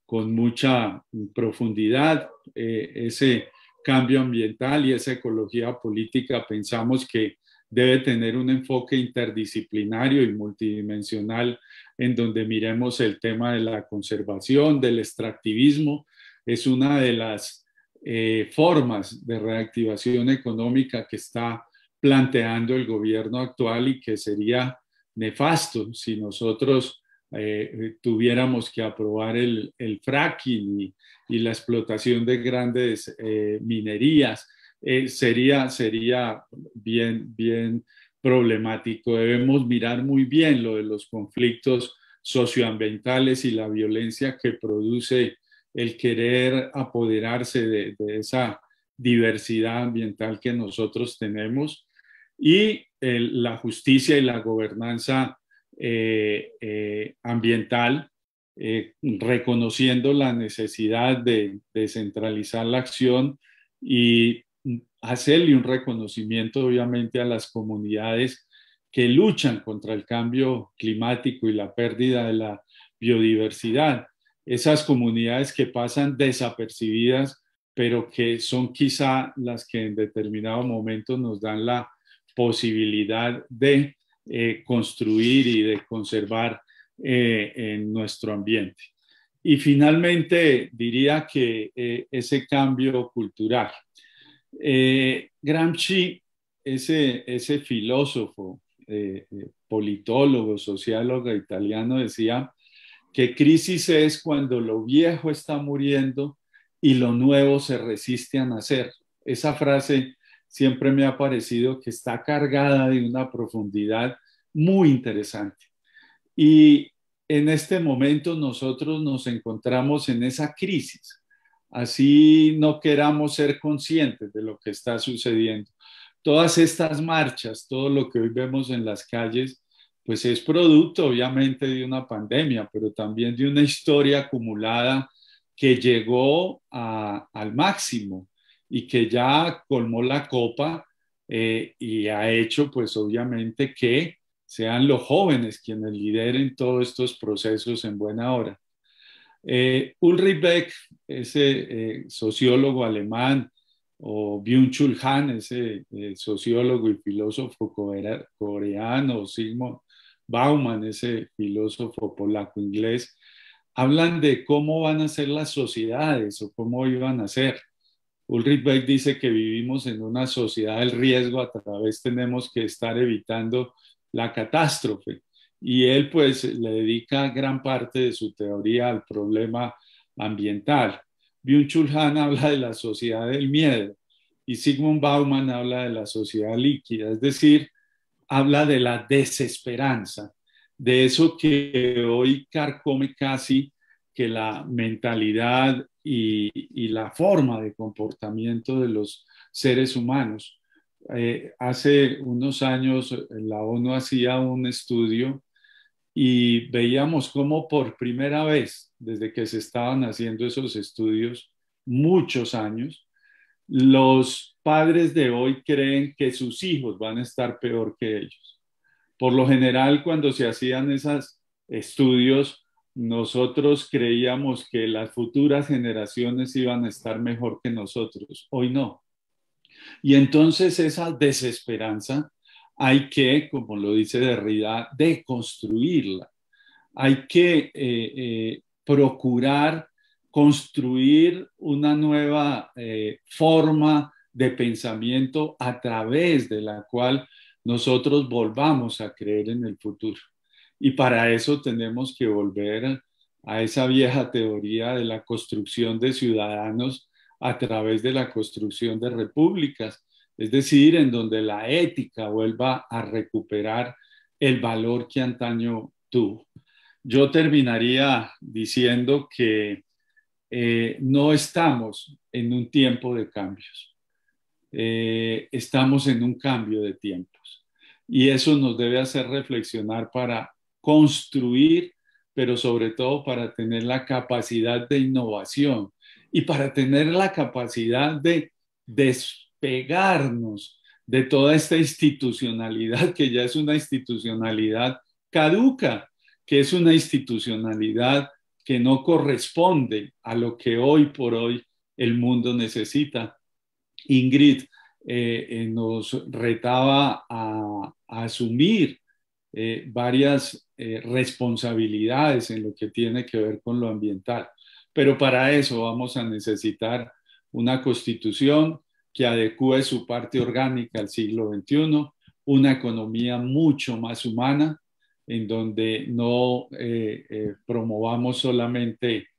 mucha profundidad. Ese cambio ambiental y esa ecología política pensamos que debe tener un enfoque interdisciplinario y multidimensional en donde miremos el tema de la conservación, del extractivismo. Es una de las formas de reactivación económica que está planteando el gobierno actual y que sería nefasto si nosotros tuviéramos que aprobar el fracking y la explotación de grandes minerías. Sería bien problemático. Debemos mirar muy bien lo de los conflictos socioambientales y la violencia que produce el querer apoderarse de esa diversidad ambiental que nosotros tenemos y la justicia y la gobernanza ambiental, reconociendo la necesidad de descentralizar la acción y hacerle un reconocimiento obviamente a las comunidades que luchan contra el cambio climático y la pérdida de la biodiversidad. Esas comunidades que pasan desapercibidas, pero que son quizá las que en determinado momento nos dan la posibilidad de construir y de conservar en nuestro ambiente. Y finalmente diría que ese cambio cultural. Gramsci, ese filósofo, politólogo, sociólogo italiano, decía que crisis es cuando lo viejo está muriendo y lo nuevo se resiste a nacer. Esa frase siempre me ha parecido que está cargada de una profundidad muy interesante. Y en este momento nosotros nos encontramos en esa crisis. Así no queramos ser conscientes de lo que está sucediendo. Todas estas marchas, todo lo que hoy vemos en las calles, pues es producto obviamente de una pandemia, pero también de una historia acumulada que llegó al máximo y que ya colmó la copa y ha hecho pues obviamente que sean los jóvenes quienes lideren todos estos procesos en buena hora. Ulrich Beck, ese sociólogo alemán, o Byung-Chul Han, ese sociólogo y filósofo coreano, Zygmunt Bauman, ese filósofo polaco-inglés, hablan de cómo van a ser las sociedades o cómo iban a ser. Ulrich Beck dice que vivimos en una sociedad del riesgo, a través tenemos que estar evitando la catástrofe. Y él pues le dedica gran parte de su teoría al problema ambiental. Byung-Chul Han habla de la sociedad del miedo y Zygmunt Bauman habla de la sociedad líquida, es decir, habla de la desesperanza, de eso que hoy carcome casi que la mentalidad y la forma de comportamiento de los seres humanos. Hace unos años la ONU hacía un estudio y veíamos cómo por primera vez, desde que se estaban haciendo esos estudios, muchos años, los padres de hoy creen que sus hijos van a estar peor que ellos. Por lo general, cuando se hacían esos estudios, nosotros creíamos que las futuras generaciones iban a estar mejor que nosotros. Hoy no. Y entonces esa desesperanza hay que, como lo dice Derrida, deconstruirla. Hay que procurar construir una nueva forma de pensamiento a través de la cual nosotros volvamos a creer en el futuro. Y para eso tenemos que volver a esa vieja teoría de la construcción de ciudadanos a través de la construcción de repúblicas, es decir, en donde la ética vuelva a recuperar el valor que antaño tuvo. Yo terminaría diciendo que no estamos en un tiempo de cambios, estamos en un cambio de tiempos y eso nos debe hacer reflexionar para construir, pero sobre todo para tener la capacidad de innovación y para tener la capacidad de despegarnos de toda esta institucionalidad que ya es una institucionalidad caduca, que es una institucionalidad que no corresponde a lo que hoy por hoy el mundo necesita. Ingrid nos retaba a asumir varias responsabilidades en lo que tiene que ver con lo ambiental, pero para eso vamos a necesitar una constitución que adecue su parte orgánica al siglo XXI, una economía mucho más humana, en donde no promovamos solamente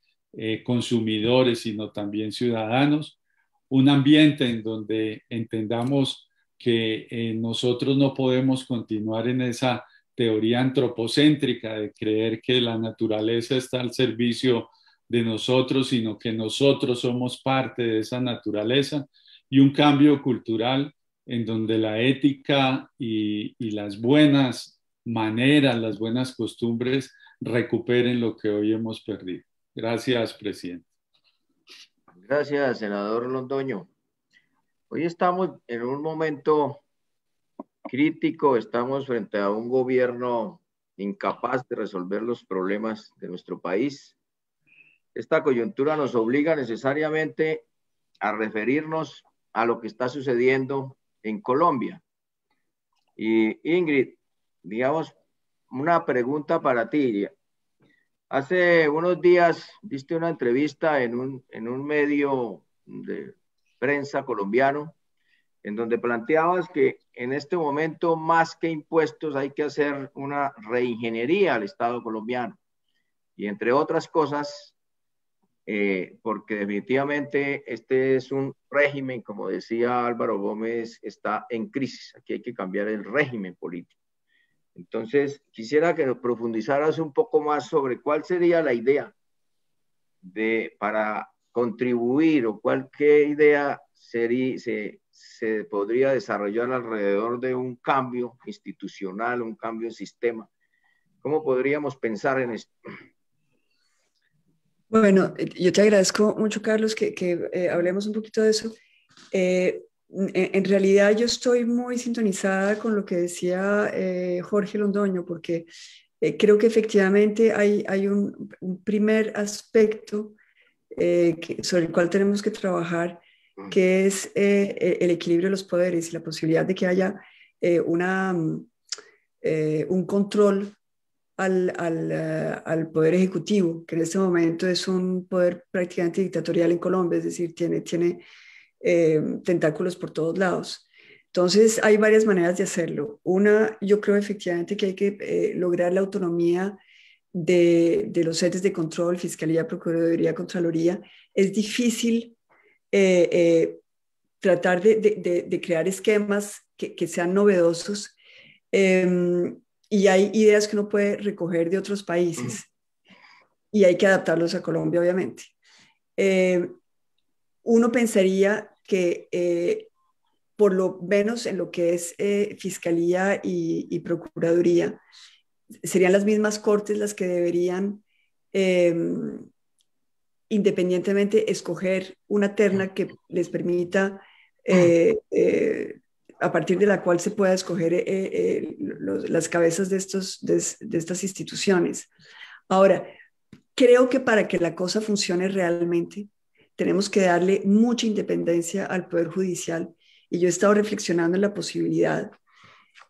consumidores, sino también ciudadanos, un ambiente en donde entendamos que nosotros no podemos continuar en esa teoría antropocéntrica de creer que la naturaleza está al servicio de nosotros, sino que nosotros somos parte de esa naturaleza, y un cambio cultural en donde la ética y las buenas maneras, las buenas costumbres recuperen lo que hoy hemos perdido. Gracias, presidente. Gracias, senador Londoño. Hoy estamos en un momento crítico, estamos frente a un gobierno incapaz de resolver los problemas de nuestro país. Esta coyuntura nos obliga necesariamente a referirnos a lo que está sucediendo en Colombia. Y Ingrid, digamos, una pregunta para ti. Hace unos días diste una entrevista en un medio de prensa colombiano en donde planteabas que en este momento más que impuestos hay que hacer una reingeniería al Estado colombiano. Y entre otras cosas, porque definitivamente este es un régimen, como decía Álvaro Gómez, está en crisis. Aquí hay que cambiar el régimen político. Entonces, quisiera que nos profundizaras un poco más sobre cuál sería la idea para contribuir o qué idea se podría desarrollar alrededor de un cambio institucional, un cambio de sistema. ¿Cómo podríamos pensar en esto? Bueno, yo te agradezco mucho, Carlos, que hablemos un poquito de eso. En realidad yo estoy muy sintonizada con lo que decía Jorge Londoño, porque creo que efectivamente hay un primer aspecto sobre el cual tenemos que trabajar, que es el equilibrio de los poderes y la posibilidad de que haya un control al Poder Ejecutivo, que en este momento es un poder prácticamente dictatorial en Colombia, es decir, tiene tentáculos por todos lados. Entonces, hay varias maneras de hacerlo. Una, yo creo efectivamente que hay que lograr la autonomía de los entes de control, Fiscalía, Procuraduría, Contraloría. Es difícil tratar de crear esquemas que sean novedosos. Y hay ideas que uno puede recoger de otros países y hay que adaptarlos a Colombia, obviamente. Uno pensaría que por lo menos en lo que es Fiscalía y Procuraduría, serían las mismas cortes las que deberían independientemente escoger una terna que les permita a partir de la cual se pueda escoger las cabezas de estas instituciones. Ahora, creo que para que la cosa funcione realmente, tenemos que darle mucha independencia al Poder Judicial, y yo he estado reflexionando en la posibilidad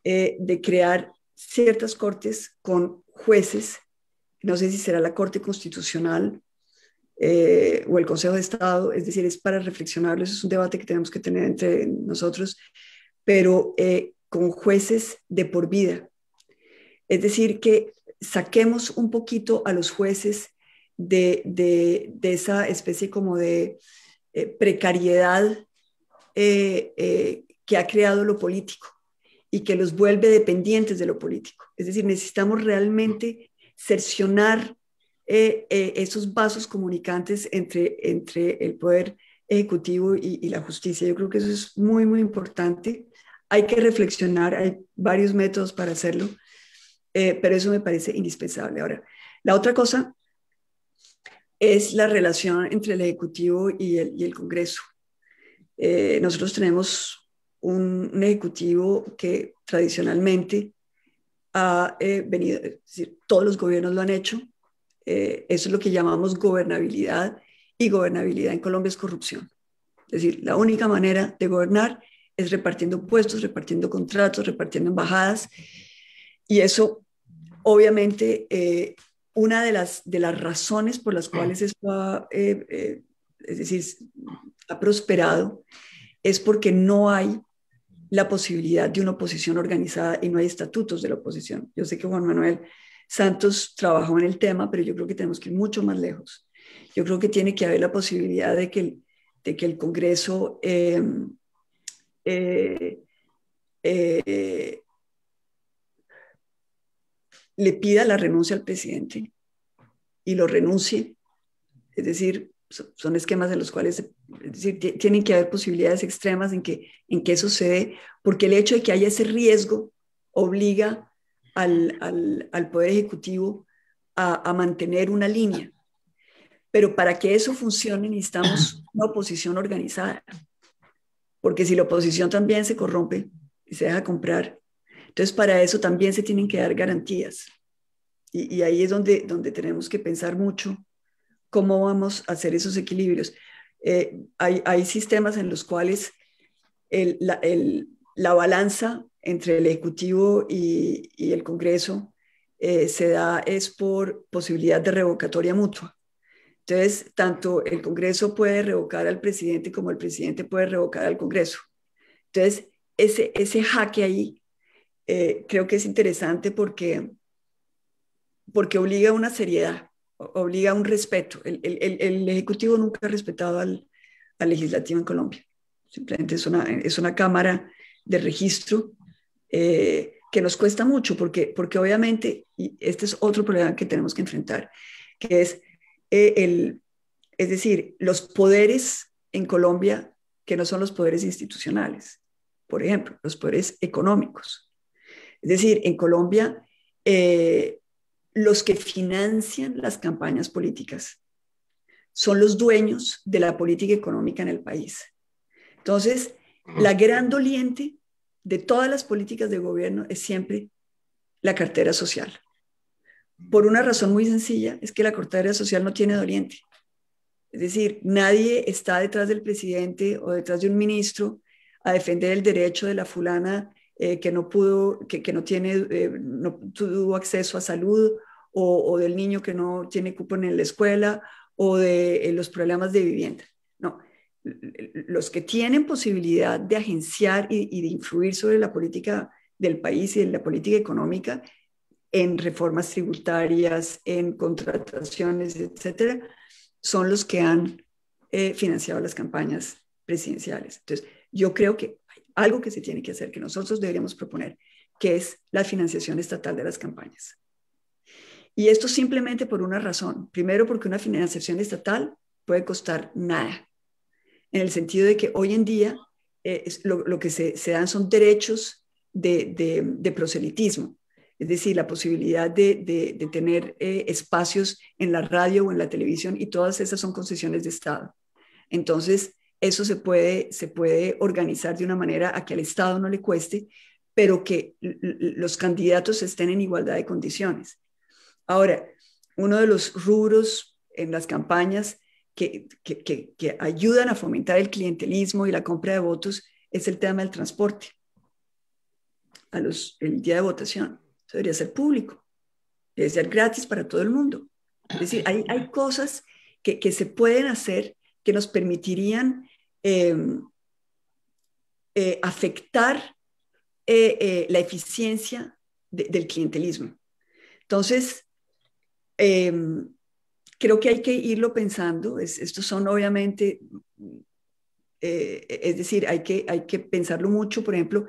de crear ciertas cortes con jueces, no sé si será la Corte Constitucional o el Consejo de Estado, es decir, es para reflexionarlo, eso es un debate que tenemos que tener entre nosotros, pero con jueces de por vida. Es decir, que saquemos un poquito a los jueces de esa especie como de precariedad que ha creado lo político y que los vuelve dependientes de lo político. Es decir, necesitamos realmente cercionar esos vasos comunicantes entre el poder ejecutivo y la justicia. Yo creo que eso es muy, muy importante. Hay que reflexionar, hay varios métodos para hacerlo, pero eso me parece indispensable. Ahora, la otra cosa es la relación entre el Ejecutivo y el Congreso. Nosotros tenemos un Ejecutivo que tradicionalmente ha venido, es decir, todos los gobiernos lo han hecho, eso es lo que llamamos gobernabilidad, y gobernabilidad en Colombia es corrupción. Es decir, la única manera de gobernar es repartiendo puestos, repartiendo contratos, repartiendo embajadas, y eso obviamente una de las razones por las cuales esto es decir, ha prosperado es porque no hay la posibilidad de una oposición organizada y no hay estatutos de la oposición. Yo sé que Juan Manuel Santos trabajó en el tema, pero yo creo que tenemos que ir mucho más lejos. Yo creo que tiene que haber la posibilidad de que el Congreso le pida la renuncia al presidente y lo renuncie. Es decir, son esquemas en los cuales, es decir, tienen que haber posibilidades extremas en que eso se dé, porque el hecho de que haya ese riesgo obliga al Poder Ejecutivo a mantener una línea. Pero para que eso funcione necesitamos una oposición organizada, porque si la oposición también se corrompe y se deja comprar, entonces para eso también se tienen que dar garantías. Y ahí es donde tenemos que pensar mucho cómo vamos a hacer esos equilibrios. Hay sistemas en los cuales la balanza entre el Ejecutivo y el Congreso se da es por posibilidad de revocatoria mutua. Entonces, tanto el Congreso puede revocar al presidente como el presidente puede revocar al Congreso. Entonces, ese jaque ahí creo que es interesante porque obliga a una seriedad, obliga a un respeto. El Ejecutivo nunca ha respetado al Legislativo en Colombia. Simplemente es una cámara de registro que nos cuesta mucho porque obviamente, y este es otro problema que tenemos que enfrentar, que es es decir, los poderes en Colombia que no son los poderes institucionales. Por ejemplo, los poderes económicos. Es decir, en Colombia, los que financian las campañas políticas son los dueños de la política económica en el país. Entonces, la gran doliente de todas las políticas de gobierno es siempre la cartera social. Por una razón muy sencilla, es que la cartera social no tiene doliente. Es decir, nadie está detrás del presidente o detrás de un ministro a defender el derecho de la fulana que no pudo, que no tuvo acceso a salud, o del niño que no tiene cupón en la escuela, o de los problemas de vivienda. No, los que tienen posibilidad de agenciar y de influir sobre la política del país y en la política económica, en reformas tributarias, en contrataciones, etcétera, son los que han financiado las campañas presidenciales. Entonces, yo creo que hay algo que se tiene que hacer, que nosotros deberíamos proponer, que es la financiación estatal de las campañas. Y esto simplemente por una razón. Primero, porque una financiación estatal puede costar nada, en el sentido de que hoy en día lo que se dan son derechos de proselitismo. Es decir, la posibilidad de tener espacios en la radio o en la televisión, y todas esas son concesiones de Estado. Entonces, eso se puede organizar de una manera a que al Estado no le cueste, pero que los candidatos estén en igualdad de condiciones. Ahora, uno de los rubros en las campañas que ayudan a fomentar el clientelismo y la compra de votos es el tema del transporte el día de votación. Eso debería ser público, debe ser gratis para todo el mundo. Es decir, hay cosas que se pueden hacer que nos permitirían afectar la eficiencia del clientelismo. Entonces, creo que hay que irlo pensando. Estos son obviamente, es decir, hay que pensarlo mucho. Por ejemplo,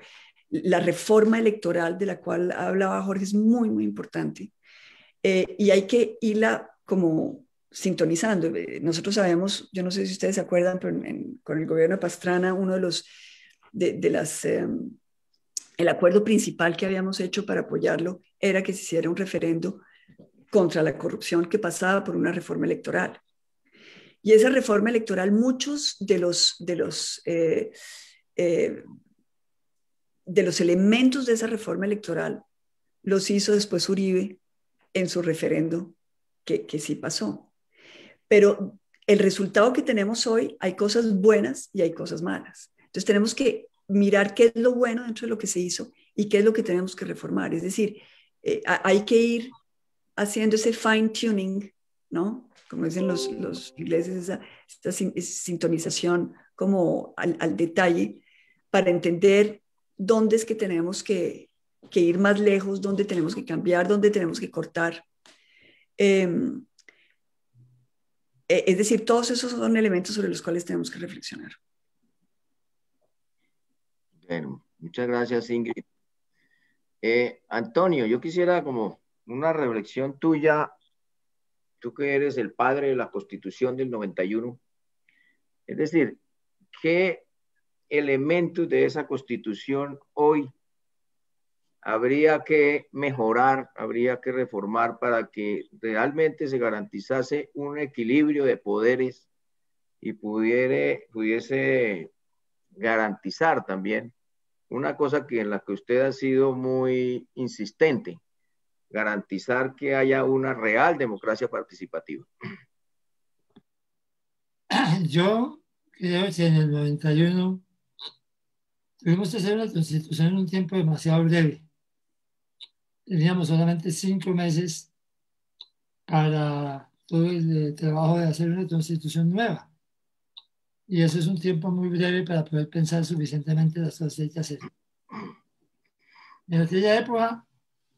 la reforma electoral de la cual hablaba Jorge es muy, muy importante. Y hay que irla como sintonizando. Nosotros sabemos, yo no sé si ustedes se acuerdan, pero con el gobierno de Pastrana, uno de los, el acuerdo principal que habíamos hecho para apoyarlo era que se hiciera un referendo contra la corrupción que pasaba por una reforma electoral. Y esa reforma electoral, muchos de los elementos de esa reforma electoral los hizo después Uribe en su referendo, que sí pasó. Pero el resultado que tenemos hoy, hay cosas buenas y hay cosas malas. Entonces tenemos que mirar qué es lo bueno dentro de lo que se hizo y qué es lo que tenemos que reformar. Es decir, hay que ir haciendo ese fine tuning, ¿no? Como dicen los ingleses, esta sintonización como al detalle para entender dónde es que tenemos que ir más lejos, dónde tenemos que cambiar, dónde tenemos que cortar. Es decir, todos esos son elementos sobre los cuales tenemos que reflexionar. Bueno, muchas gracias, Ingrid. Antonio, yo quisiera como una reflexión tuya, tú que eres el padre de la Constitución del 91, es decir, ¿qué elementos de esa Constitución hoy habría que mejorar, habría que reformar para que realmente se garantizase un equilibrio de poderes y pudiese garantizar también una cosa en la que usted ha sido muy insistente, garantizar que haya una real democracia participativa? Yo creo que en el 91 tuvimos que hacer una constitución en un tiempo demasiado breve. Teníamos solamente 5 meses para todo el trabajo de hacer una constitución nueva. Y eso es un tiempo muy breve para poder pensar suficientemente las cosas que hay que hacer. En aquella época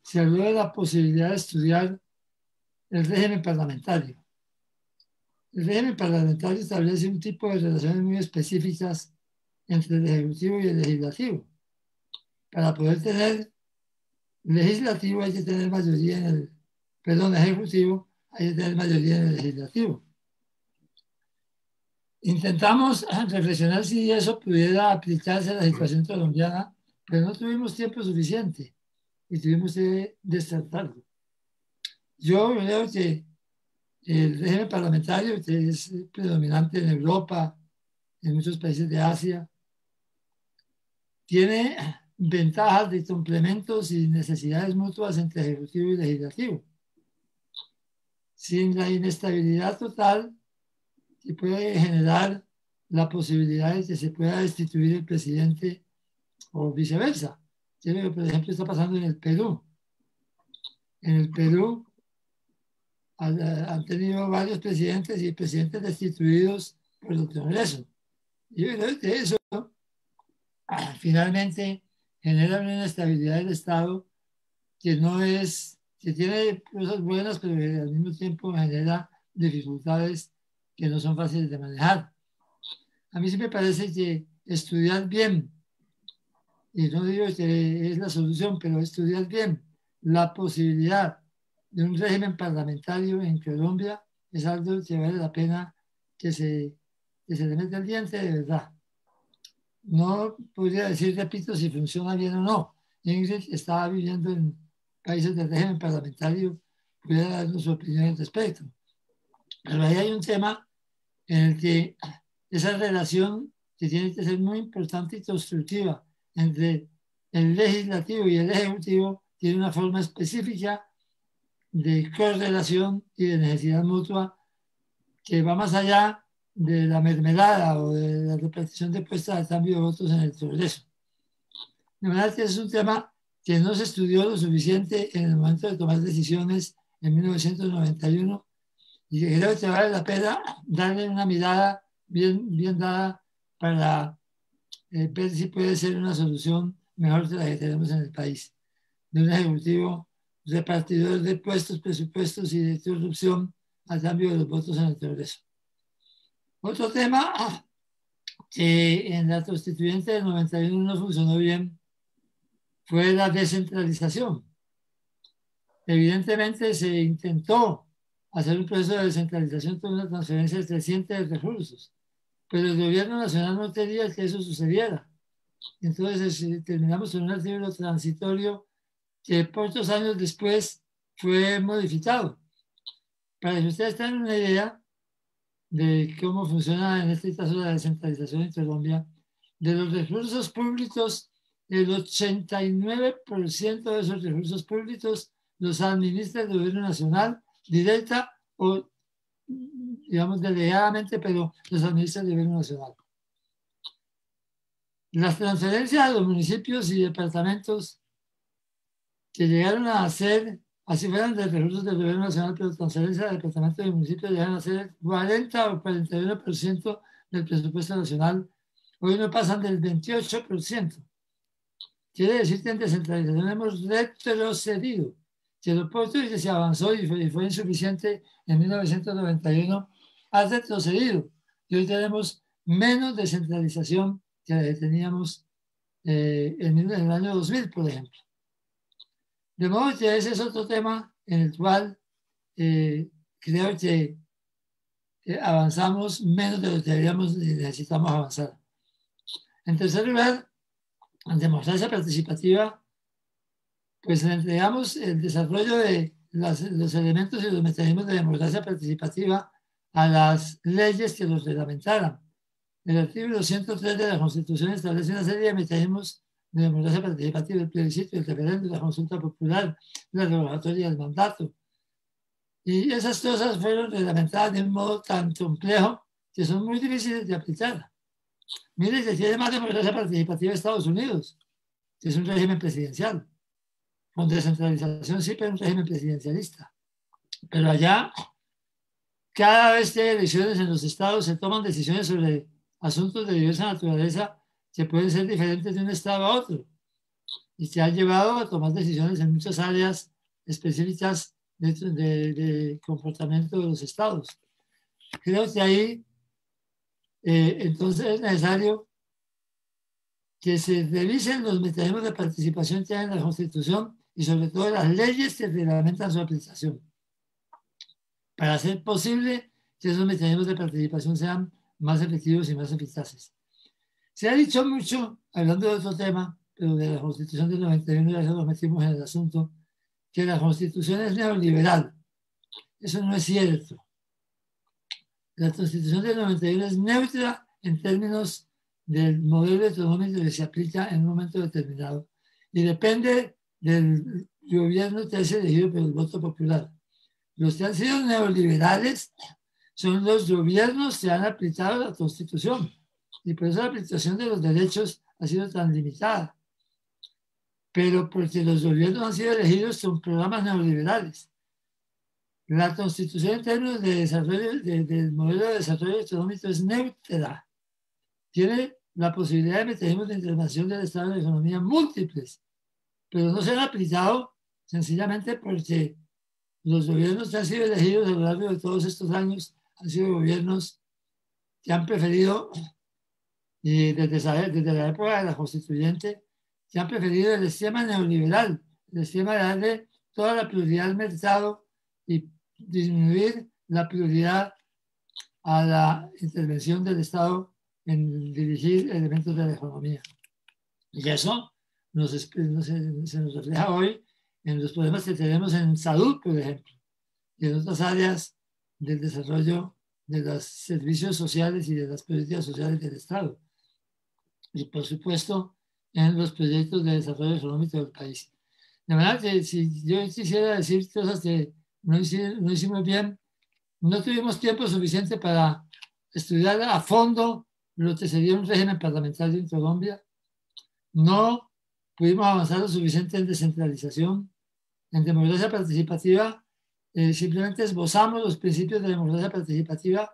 se habló de la posibilidad de estudiar el régimen parlamentario. El régimen parlamentario establece un tipo de relaciones muy específicas entre el Ejecutivo y el Legislativo. Para poder tener legislativo hay que tener mayoría en el, ejecutivo hay que tener mayoría en el legislativo. Intentamos reflexionar si eso pudiera aplicarse a la situación colombiana, pero no tuvimos tiempo suficiente y tuvimos que descartarlo. Yo creo que el régimen parlamentario, que es predominante en Europa, en muchos países de Asia, tiene ventajas de complementos y necesidades mutuas entre ejecutivo y legislativo. Sin la inestabilidad total que puede generar la posibilidad de que se pueda destituir el presidente o viceversa. Que es lo que, por ejemplo, está pasando en el Perú. En el Perú han tenido varios presidentes y presidentes destituidos por el Congreso. Y yo creo que eso finalmente genera una inestabilidad del Estado que no es, que tiene cosas buenas, pero que al mismo tiempo genera dificultades que no son fáciles de manejar. A mí sí me parece que estudiar bien, y no digo que es la solución, pero estudiar bien la posibilidad de un régimen parlamentario en Colombia es algo que vale la pena que se le meta el diente de verdad. No podría decir, repito, si funciona bien o no. Ingrid estaba viviendo en países de régimen parlamentario, pudiera darnos su opinión al respecto. Pero ahí hay un tema en el que esa relación que tiene que ser muy importante y constructiva entre el legislativo y el ejecutivo tiene una forma específica de correlación y de necesidad mutua que va más allá de la mermelada o de la repartición de puestas al cambio de votos en el Congreso. De manera que es un tema que no se estudió lo suficiente en el momento de tomar decisiones en 1991 y que creo que vale la pena darle una mirada bien dada para ver si puede ser una solución mejor que la que tenemos en el país, de un ejecutivo repartidor de puestos, presupuestos y de corrupción a cambio de los votos en el Congreso. Otro tema que en la constituyente del 91 no funcionó bien fue la descentralización. Evidentemente se intentó hacer un proceso de descentralización con una transferencia creciente de recursos, pero el gobierno nacional no quería que eso sucediera. Entonces terminamos con un artículo transitorio que pocos años después fue modificado. Para que ustedes tengan una idea de cómo funciona en este caso la descentralización en Colombia, de los recursos públicos, el 89% de esos recursos públicos los administra el gobierno nacional, directa o, digamos, delegadamente, pero los administra el gobierno nacional. Las transferencias a los municipios y departamentos que llegaron a ser, así fueran de recursos del gobierno nacional, pero transferencias a departamentos y municipios llegaron a ser 40 o 41% del presupuesto nacional. Hoy no pasan del 28%. Quiere decir que en descentralización hemos retrocedido, que lo poco que se avanzó y fue insuficiente en 1991 ha retrocedido. Y hoy tenemos menos descentralización que la que teníamos en el año 2000, por ejemplo. De modo que ese es otro tema en el cual creo que avanzamos menos de lo que deberíamos y necesitamos avanzar. En tercer lugar, en democracia participativa, pues le entregamos el desarrollo de los elementos y los mecanismos de democracia participativa a las leyes que los reglamentaran. El artículo 103 de la Constitución establece una serie de mecanismos de democracia participativa, el plebiscito, el referéndum, la consulta popular, la revocatoria del mandato. Y esas cosas fueron reglamentadas de un modo tan complejo que son muy difíciles de aplicar. Mire, que tiene más democracia participativa Estados Unidos, que es un régimen presidencial. Con descentralización sí, pero un régimen presidencialista. Pero allá, cada vez que hay elecciones en los estados, se toman decisiones sobre asuntos de diversa naturaleza que pueden ser diferentes de un estado a otro y se han llevado a tomar decisiones en muchas áreas específicas de comportamiento de los estados. Creo que ahí entonces es necesario que se revisen los mecanismos de participación que hay en la Constitución y sobre todo las leyes que reglamentan su aplicación para hacer posible que esos mecanismos de participación sean más efectivos y más eficaces. Se ha dicho mucho, hablando de otro tema, pero de la Constitución del 91, ya nos metimos en el asunto, que la Constitución es neoliberal. Eso no es cierto. La Constitución del 91 es neutra en términos del modelo económico que se aplica en un momento determinado y depende del gobierno que es elegido por el voto popular. Los que han sido neoliberales son los gobiernos que han aplicado la Constitución. Y por eso la aplicación de los derechos ha sido tan limitada. Pero porque los gobiernos han sido elegidos con programas neoliberales. La Constitución en términos de desarrollo, del modelo de desarrollo económico es neutra. Tiene la posibilidad de mecanismos de intervención del Estado en la economía múltiples, pero no se han aplicado sencillamente porque los gobiernos que han sido elegidos a lo largo de todos estos años han sido gobiernos que han preferido, y desde la época de la constituyente, que han preferido el esquema neoliberal, el esquema de darle toda la prioridad al mercado y disminuir la prioridad a la intervención del Estado en dirigir elementos de la economía. Y eso se nos refleja hoy en los problemas que tenemos en salud, por ejemplo, y en otras áreas del desarrollo de los servicios sociales y de las políticas sociales del Estado. Y por supuesto, en los proyectos de desarrollo económico del país. De manera que si yo quisiera decir cosas que no hicimos bien, no tuvimos tiempo suficiente para estudiar a fondo lo que sería un régimen parlamentario en Colombia. No pudimos avanzar lo suficiente en descentralización, en democracia participativa. simplemente esbozamos los principios de democracia participativa,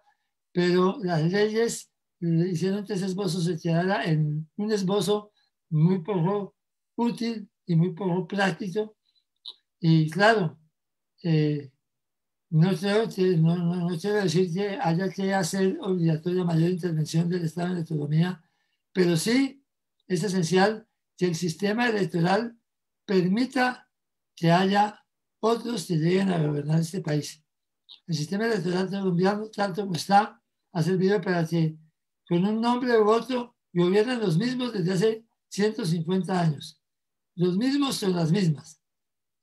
pero las leyes hicieron que ese esbozo se quedara en un esbozo muy poco útil y muy poco práctico. Y claro, no quiero decir que haya que hacer obligatoria mayor intervención del Estado en la autonomía, pero sí es esencial que el sistema electoral permita que haya otros que lleguen a gobernar este país. El sistema electoral colombiano, tanto como está, ha servido para que con un nombre u otro gobiernen los mismos desde hace 150 años. Los mismos son las mismas.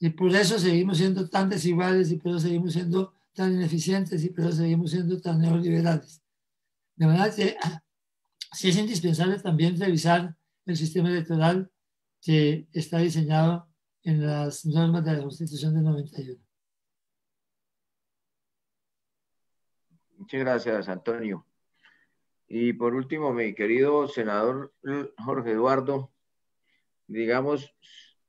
Y por eso seguimos siendo tan desiguales, y por eso seguimos siendo tan ineficientes, y por eso seguimos siendo tan neoliberales. De manera que sí es indispensable también revisar el sistema electoral que está diseñado en las normas de la Constitución del 91. Muchas gracias, Antonio. Y por último, mi querido senador Jorge Eduardo, digamos,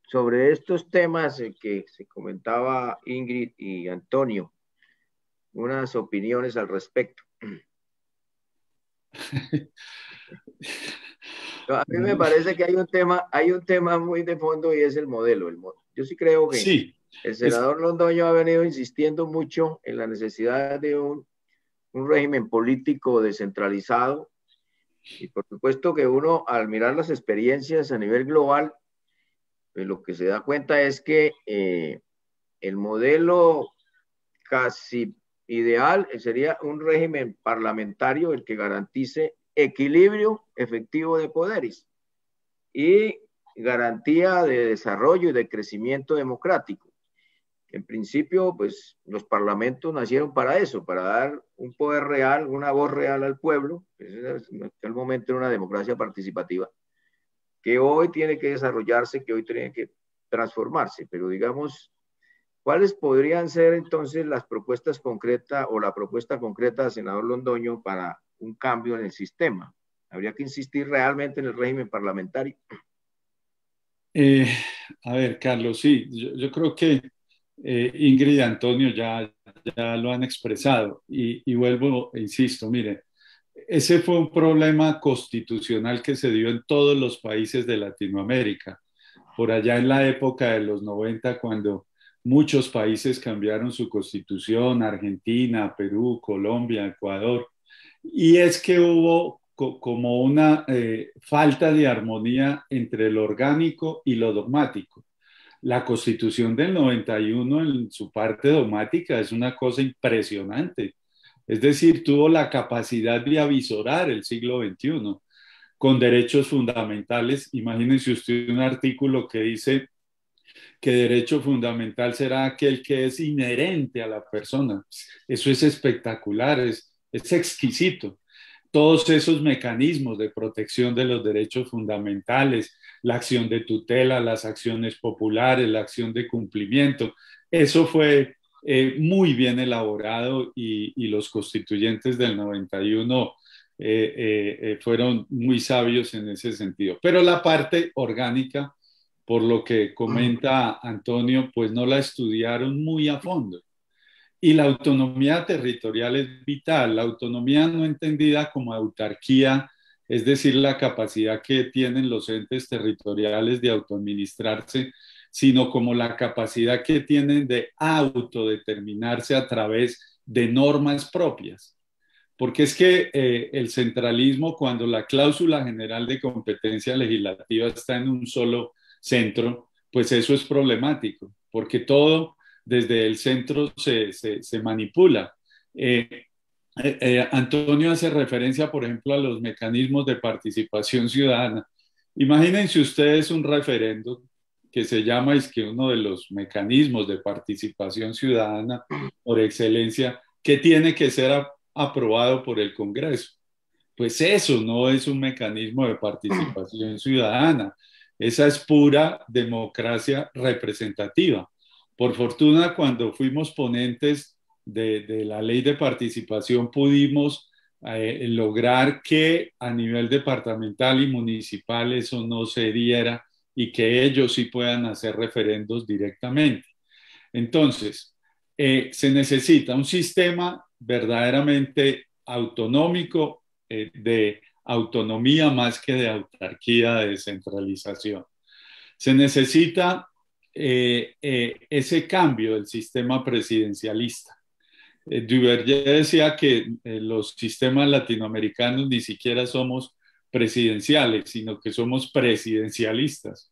sobre estos temas que se comentaba Ingrid y Antonio, unas opiniones al respecto. A mí me parece que hay un tema muy de fondo y es el modelo. Yo sí creo que sí, el senador Londoño ha venido insistiendo mucho en la necesidad de un régimen político descentralizado, y por supuesto que uno al mirar las experiencias a nivel global, pues lo que se da cuenta es que el modelo casi ideal sería un régimen parlamentario el que garantice equilibrio efectivo de poderes y garantía de desarrollo y de crecimiento democrático. En principio, pues los parlamentos nacieron para eso, para dar un poder real, una voz real al pueblo. En aquel momento era una democracia participativa, que hoy tiene que desarrollarse, que hoy tiene que transformarse. Pero digamos, ¿cuáles podrían ser entonces las propuestas concretas o la propuesta concreta del senador Londoño para un cambio en el sistema? ¿Habría que insistir realmente en el régimen parlamentario? A ver, Carlos, sí, yo creo que Ingrid y Antonio ya lo han expresado y vuelvo e insisto, mire, ese fue un problema constitucional que se dio en todos los países de Latinoamérica, por allá en la época de los 90, cuando muchos países cambiaron su constitución, Argentina, Perú, Colombia, Ecuador, y es que hubo como una falta de armonía entre lo orgánico y lo dogmático. La Constitución del 91 en su parte dogmática es una cosa impresionante. Es decir, tuvo la capacidad de avisorar el siglo XXI con derechos fundamentales. Imagínense usted un artículo que dice que derecho fundamental será aquel que es inherente a la persona. Eso es espectacular, es exquisito. Todos esos mecanismos de protección de los derechos fundamentales, la acción de tutela, las acciones populares, la acción de cumplimiento, eso fue muy bien elaborado y los constituyentes del 91 fueron muy sabios en ese sentido. Pero la parte orgánica, por lo que comenta Antonio, pues no la estudiaron muy a fondo. Y la autonomía territorial es vital, la autonomía no entendida como autarquía, es decir, la capacidad que tienen los entes territoriales de autoadministrarse, sino como la capacidad que tienen de autodeterminarse a través de normas propias. Porque es que el centralismo, cuando la cláusula general de competencia legislativa está en un solo centro, pues eso es problemático, porque todo desde el centro se manipula. Antonio hace referencia, por ejemplo, a los mecanismos de participación ciudadana. Imagínense ustedes un referendo que se llama, es que uno de los mecanismos de participación ciudadana por excelencia, que tiene que ser aprobado por el Congreso. Pues eso no es un mecanismo de participación ciudadana, esa es pura democracia representativa. Por fortuna, cuando fuimos ponentes de la ley de participación, pudimos lograr que a nivel departamental y municipal eso no se diera y que ellos sí puedan hacer referendos directamente. Entonces, Se necesita un sistema verdaderamente autonómico, de autonomía más que de autarquía, de descentralización. Se necesita ese cambio del sistema presidencialista. Duverger decía que los sistemas latinoamericanos ni siquiera somos presidenciales, sino que somos presidencialistas.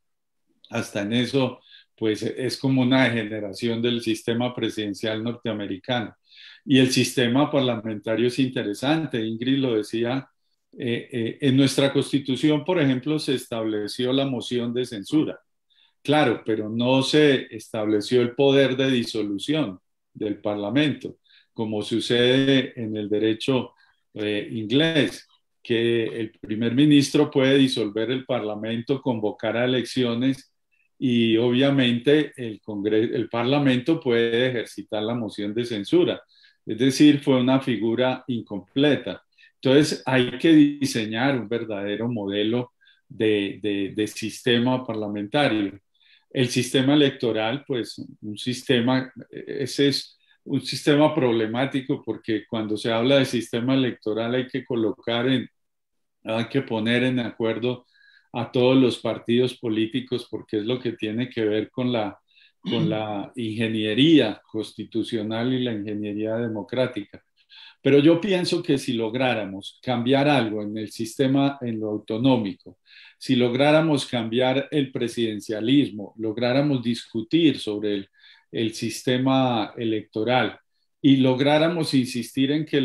Hasta en eso, pues es como una degeneración del sistema presidencial norteamericano. Y el sistema parlamentario es interesante, Ingrid lo decía, en nuestra Constitución, por ejemplo, se estableció la moción de censura. Claro, pero no se estableció el poder de disolución del Parlamento, como sucede en el derecho inglés, que el primer ministro puede disolver el Parlamento, convocar a elecciones y obviamente el Parlamento puede ejercitar la moción de censura. Es decir, fue una figura incompleta. Entonces hay que diseñar un verdadero modelo de sistema parlamentario. El sistema electoral, pues ese es un sistema problemático porque cuando se habla de sistema electoral hay que hay que poner en acuerdo a todos los partidos políticos porque es lo que tiene que ver con la ingeniería constitucional y la ingeniería democrática. Pero yo pienso que si lográramos cambiar algo en el sistema, en lo autonómico, si lográramos cambiar el presidencialismo, lográramos discutir sobre el sistema electoral y lográramos insistir en que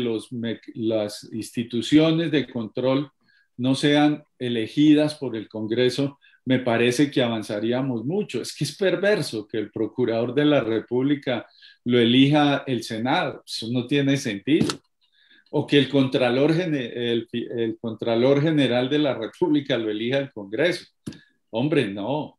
las instituciones de control no sean elegidas por el Congreso, me parece que avanzaríamos mucho. Es que es perverso que el procurador de la República lo elija el Senado. Eso no tiene sentido. O que el Contralor General de la República lo elija el Congreso. Hombre, no.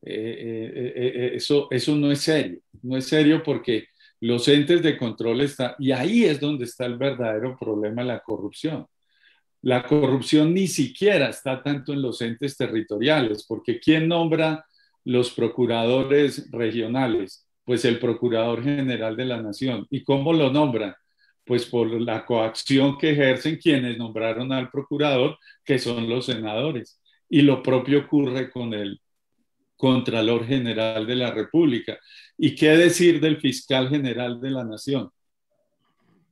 Eso no es serio. No es serio porque los entes de control están, y ahí es donde está el verdadero problema de la corrupción. La corrupción ni siquiera está tanto en los entes territoriales, porque ¿quién nombra los procuradores regionales? Pues el Procurador General de la Nación. ¿Y cómo lo nombran? Pues por la coacción que ejercen quienes nombraron al procurador, que son los senadores. Y lo propio ocurre con el Contralor General de la República. ¿Y qué decir del Fiscal General de la Nación?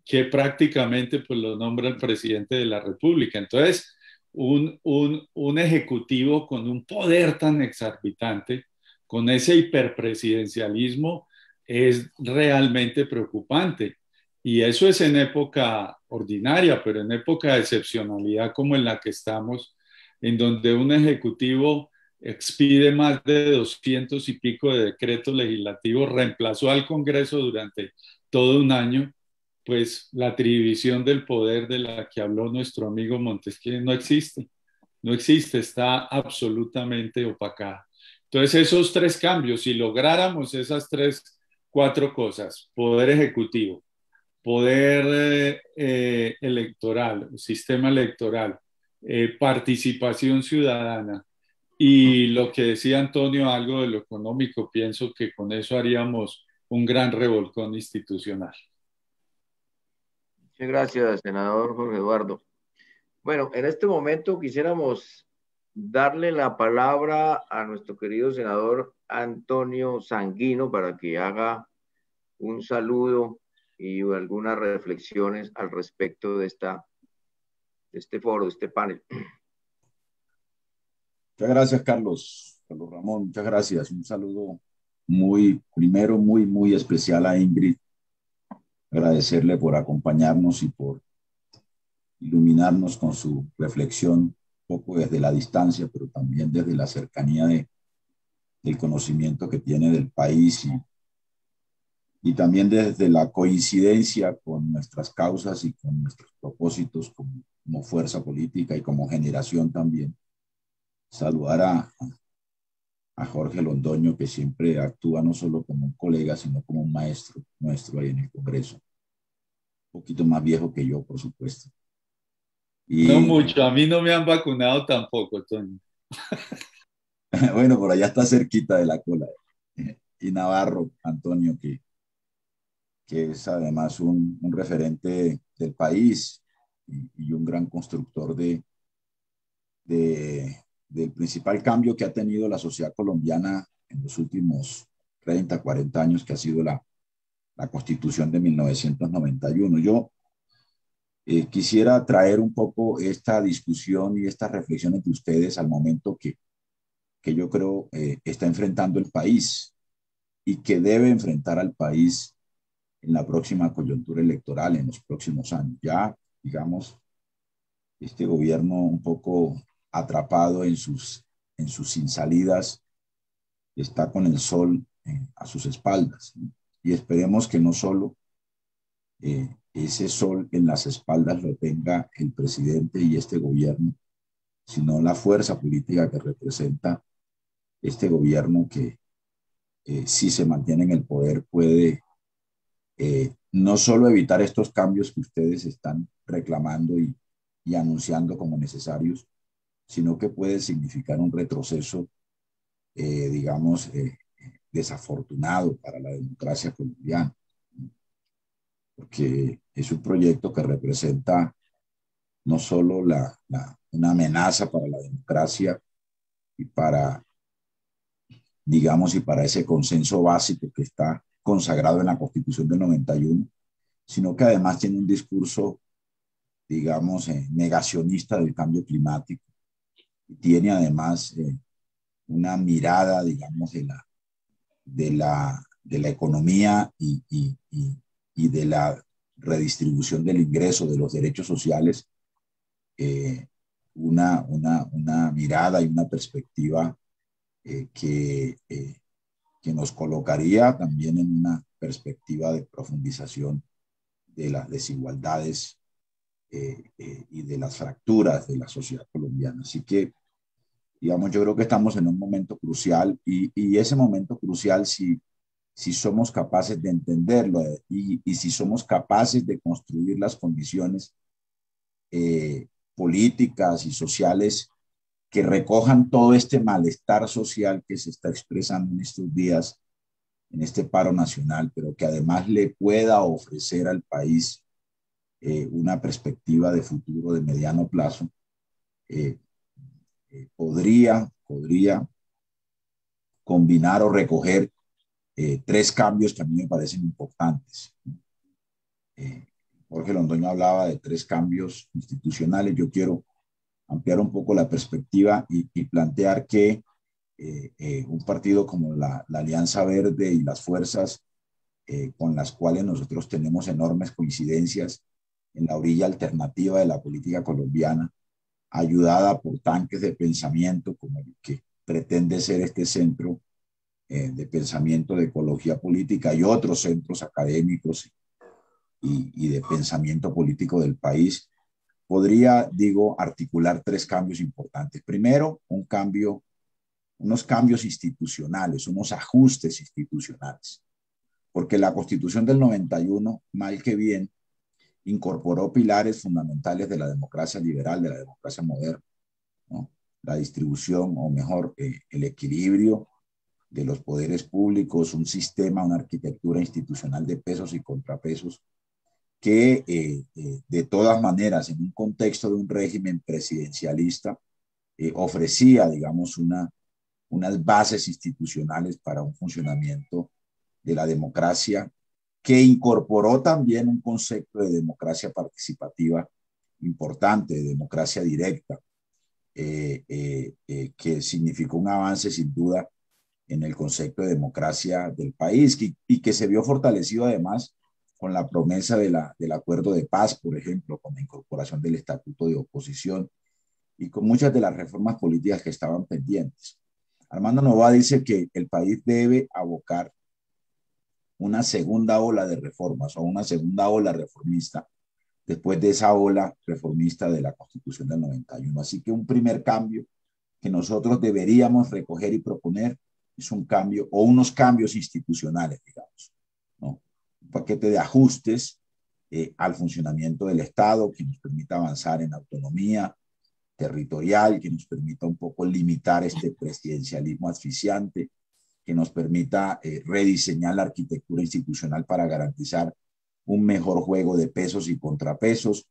Que prácticamente pues lo nombra el presidente de la República. Entonces, un ejecutivo con un poder tan exorbitante, con ese hiperpresidencialismo, es realmente preocupante. Y eso es en época ordinaria, pero en época de excepcionalidad como en la que estamos, en donde un ejecutivo expide más de 200 y pico de decretos legislativos, reemplazó al Congreso durante todo un año, pues la división del poder de la que habló nuestro amigo Montesquieu no existe. No existe, está absolutamente opacada. Entonces, esos tres cambios, si lográramos esas cuatro cosas, poder ejecutivo, poder electoral, sistema electoral, participación ciudadana y lo que decía Antonio, algo de lo económico, pienso que con eso haríamos un gran revolcón institucional. Muchas gracias, senador Jorge Eduardo. Bueno, en este momento quisiéramos darle la palabra a nuestro querido senador Antonio Sanguino para que haga un saludo y algunas reflexiones al respecto de este foro, de este panel. Muchas gracias, Carlos Ramón, muchas gracias. Un saludo primero muy especial a Ingrid. Agradecerle por acompañarnos y por iluminarnos con su reflexión, un poco desde la distancia, pero también desde la cercanía del conocimiento que tiene del país y también desde la coincidencia con nuestras causas y con nuestros propósitos como fuerza política y como generación también. Saludar a Jorge Londoño, que siempre actúa no solo como un colega, sino como un maestro nuestro ahí en el Congreso. Un poquito más viejo que yo, por supuesto. No mucho, a mí no me han vacunado tampoco, Tony. Bueno, por allá está cerquita de la cola. Y Navarro, Antonio, que que es además un referente del país y un gran constructor del principal cambio que ha tenido la sociedad colombiana en los últimos 30, 40 años, que ha sido la Constitución de 1991. Yo quisiera traer un poco esta discusión y estas reflexiones de ustedes al momento que yo creo está enfrentando el país y que debe enfrentar al país en la próxima coyuntura electoral, en los próximos años. Ya, digamos, este gobierno un poco atrapado en sus insalidas, está con el sol a sus espaldas, ¿no? Y esperemos que no solo ese sol en las espaldas lo tenga el presidente y este gobierno, sino la fuerza política que representa este gobierno que si se mantiene en el poder puede no solo evitar estos cambios que ustedes están reclamando y anunciando como necesarios, sino que puede significar un retroceso, digamos, desafortunado para la democracia colombiana, porque es un proyecto que representa no solo una amenaza para la democracia y para, digamos, y para ese consenso básico que está consagrado en la Constitución del 91, sino que además tiene un discurso, digamos, negacionista del cambio climático. Y tiene además una mirada, digamos, de la economía y de la redistribución del ingreso, de los derechos sociales, una mirada y una perspectiva que nos colocaría también en una perspectiva de profundización de las desigualdades y de las fracturas de la sociedad colombiana. Así que, digamos, yo creo que estamos en un momento crucial y ese momento crucial, si somos capaces de entenderlo y si somos capaces de construir las condiciones políticas y sociales que recojan todo este malestar social que se está expresando en estos días, en este paro nacional, pero que además le pueda ofrecer al país una perspectiva de futuro de mediano plazo, podría combinar o recoger tres cambios que a mí me parecen importantes. Jorge Londoño hablaba de tres cambios institucionales. Yo quiero ampliar un poco la perspectiva y plantear que un partido como la Alianza Verde y las fuerzas con las cuales nosotros tenemos enormes coincidencias en la orilla alternativa de la política colombiana, ayudada por tanques de pensamiento como el que pretende ser este centro de pensamiento de ecología política y otros centros académicos y de pensamiento político del país, podría, digo, articular tres cambios importantes. Primero, unos cambios institucionales, unos ajustes institucionales, porque la Constitución del 91, mal que bien, incorporó pilares fundamentales de la democracia liberal, de la democracia moderna, ¿no? La distribución, o mejor, el equilibrio de los poderes públicos, un sistema, una arquitectura institucional de pesos y contrapesos que de todas maneras, en un contexto de un régimen presidencialista, ofrecía, digamos, unas bases institucionales para un funcionamiento de la democracia, que incorporó también un concepto de democracia participativa importante, de democracia directa, que significó un avance sin duda en el concepto de democracia del país y que se vio fortalecido además con la promesa del acuerdo de paz, por ejemplo, con la incorporación del estatuto de oposición y con muchas de las reformas políticas que estaban pendientes. Armando Noboa dice que el país debe abocar una segunda ola de reformas o una segunda ola reformista después de esa ola reformista de la Constitución del 91. Así que un primer cambio que nosotros deberíamos recoger y proponer es un cambio o unos cambios institucionales, digamos, ¿no? Un paquete de ajustes al funcionamiento del Estado que nos permita avanzar en autonomía territorial, que nos permita un poco limitar este presidencialismo asfixiante, que nos permita rediseñar la arquitectura institucional para garantizar un mejor juego de pesos y contrapesos,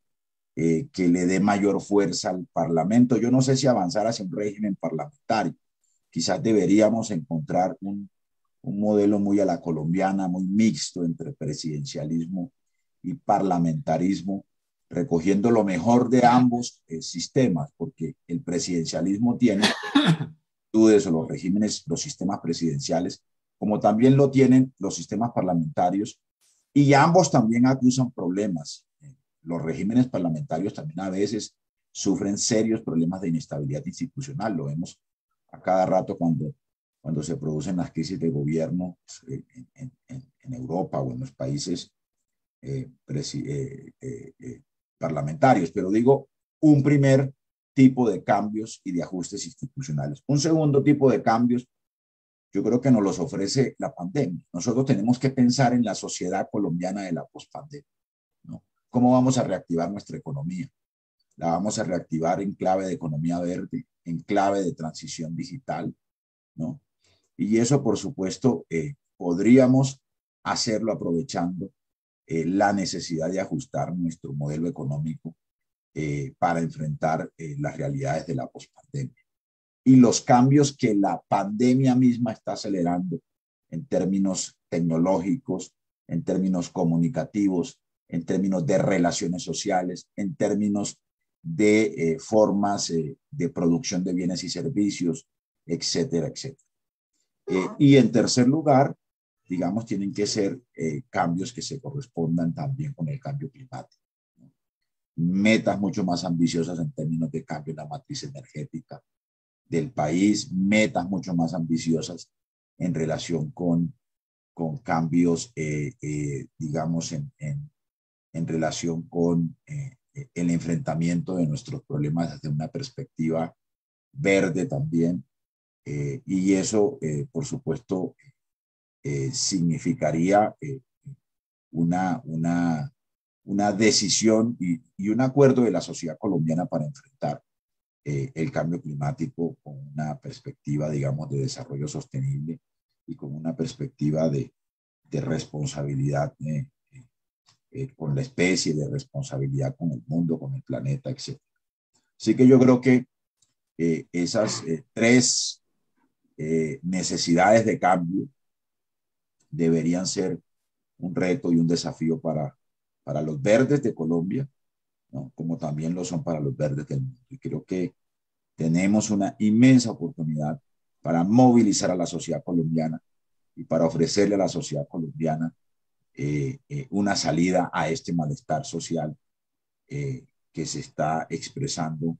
que le dé mayor fuerza al Parlamento. Yo no sé si avanzar hacia un régimen parlamentario. Quizás deberíamos encontrar un modelo muy a la colombiana, muy mixto entre presidencialismo y parlamentarismo, recogiendo lo mejor de ambos sistemas, porque el presidencialismo tiene virtudes o los regímenes, los sistemas presidenciales, como también lo tienen los sistemas parlamentarios, y ambos también acusan problemas. Los regímenes parlamentarios también a veces sufren serios problemas de inestabilidad institucional. Lo vemos a cada rato cuando se producen las crisis de gobierno en Europa o en los países parlamentarios. Pero digo, un primer tipo de cambios y de ajustes institucionales. Un segundo tipo de cambios, yo creo que nos los ofrece la pandemia. Nosotros tenemos que pensar en la sociedad colombiana de la pospandemia, ¿no? ¿Cómo vamos a reactivar nuestra economía? La vamos a reactivar en clave de economía verde, en clave de transición digital, ¿no? Y eso, por supuesto, podríamos hacerlo aprovechando la necesidad de ajustar nuestro modelo económico para enfrentar las realidades de la pospandemia y los cambios que la pandemia misma está acelerando en términos tecnológicos, en términos comunicativos, en términos de relaciones sociales, en términos de formas de producción de bienes y servicios, etcétera, etcétera. Y en tercer lugar, digamos, tienen que ser cambios que se correspondan también con el cambio climático, ¿no? Metas mucho más ambiciosas en términos de cambio en la matriz energética del país, metas mucho más ambiciosas en relación con cambios, digamos, en relación con el enfrentamiento de nuestros problemas desde una perspectiva verde también. Y eso, por supuesto, significaría una decisión y un acuerdo de la sociedad colombiana para enfrentar el cambio climático con una perspectiva, digamos, de desarrollo sostenible y con una perspectiva de responsabilidad con la especie, de responsabilidad con el mundo, con el planeta, etc. Así que yo creo que esas tres necesidades de cambio deberían ser un reto y un desafío para los verdes de Colombia, ¿no? Como también lo son para los verdes del mundo. Y creo que tenemos una inmensa oportunidad para movilizar a la sociedad colombiana y para ofrecerle a la sociedad colombiana una salida a este malestar social que se está expresando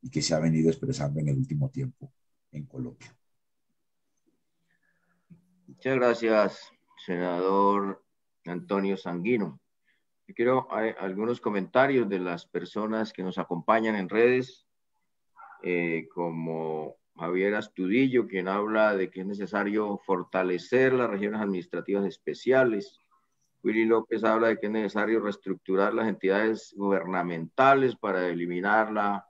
y que se ha venido expresando en el último tiempo en Colombia. Muchas gracias, senador Antonio Sanguino. Quiero algunos comentarios de las personas que nos acompañan en redes, como Javier Astudillo, quien habla de que es necesario fortalecer las regiones administrativas especiales. Willy López habla de que es necesario reestructurar las entidades gubernamentales para eliminar la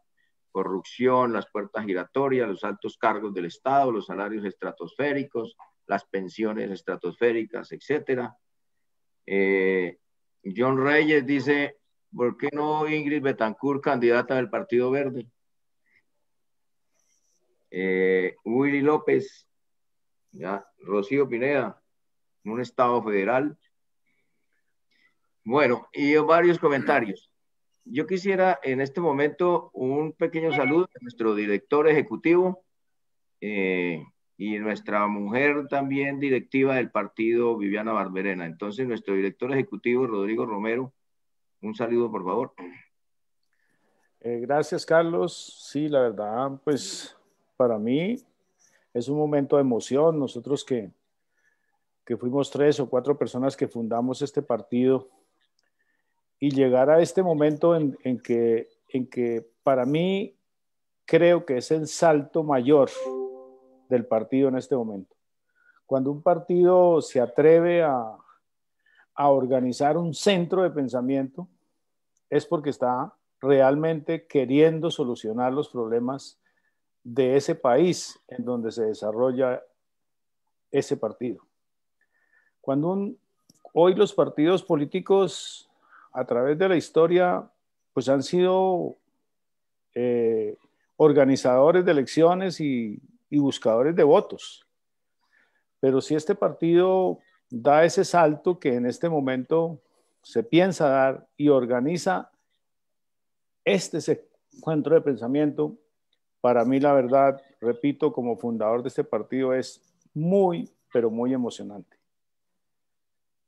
corrupción, las puertas giratorias, los altos cargos del Estado, los salarios estratosféricos, las pensiones estratosféricas, etc. John Reyes dice, ¿por qué no Ingrid Betancourt, candidata del Partido Verde? Willy López, ya, Rocío Pineda, un Estado federal. Bueno, y varios comentarios. Yo quisiera en este momento un pequeño saludo a nuestro director ejecutivo y nuestra mujer también directiva del partido, Viviana Barberena. Entonces, nuestro director ejecutivo, Rodrigo Romero, un saludo, por favor. Gracias, Carlos. Sí, la verdad, pues para mí es un momento de emoción. Nosotros que fuimos 3 o 4 personas que fundamos este partido, y llegar a este momento en que para mí creo que es el salto mayor del partido en este momento. Cuando un partido se atreve a organizar un centro de pensamiento, es porque está realmente queriendo solucionar los problemas de ese país en donde se desarrolla ese partido. Hoy los partidos políticos a través de la historia pues han sido organizadores de elecciones y buscadores de votos. Pero si este partido da ese salto que en este momento se piensa dar y organiza este centro de pensamiento, para mí la verdad, repito, como fundador de este partido es muy, pero muy emocionante.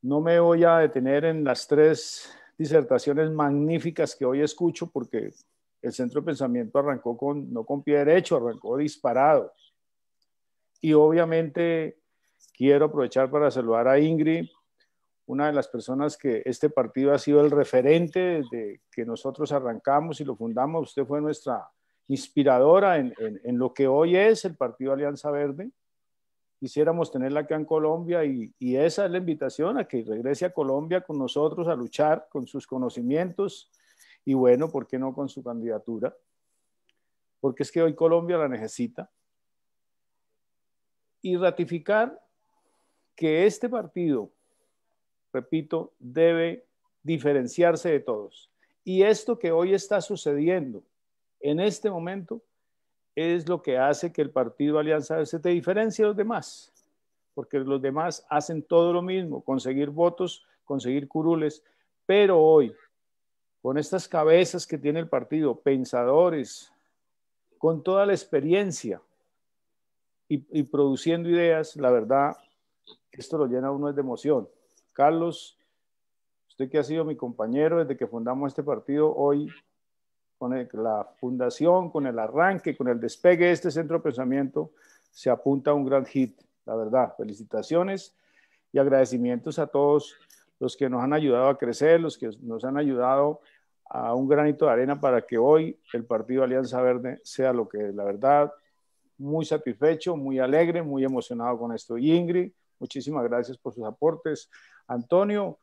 No me voy a detener en las 3 disertaciones magníficas que hoy escucho, porque el centro de pensamiento arrancó no con pie derecho, arrancó disparado. Y obviamente quiero aprovechar para saludar a Ingrid, una de las personas que este partido ha sido el referente desde que nosotros arrancamos y lo fundamos. Usted fue nuestra inspiradora en lo que hoy es el Partido Alianza Verde. Quisiéramos tenerla acá en Colombia y esa es la invitación a que regrese a Colombia con nosotros a luchar con sus conocimientos y bueno, ¿por qué no con su candidatura? Porque es que hoy Colombia la necesita. Y ratificar que este partido, repito, debe diferenciarse de todos. Y esto que hoy está sucediendo en este momento es lo que hace que el partido Alianza se te diferencie de los demás, porque los demás hacen todo lo mismo, conseguir votos, conseguir curules, pero hoy, con estas cabezas que tiene el partido, pensadores, con toda la experiencia y produciendo ideas, la verdad, esto lo llena a uno de emoción. Carlos, usted que ha sido mi compañero desde que fundamos este partido, hoy con la fundación, con el arranque, con el despegue de este centro de pensamiento, se apunta a un gran hit. La verdad, felicitaciones y agradecimientos a todos los que nos han ayudado a crecer, los que nos han ayudado a un granito de arena para que hoy el Partido Alianza Verde sea lo que es. La verdad, muy satisfecho, muy alegre, muy emocionado con esto. Y Ingrid, muchísimas gracias por sus aportes. Antonio,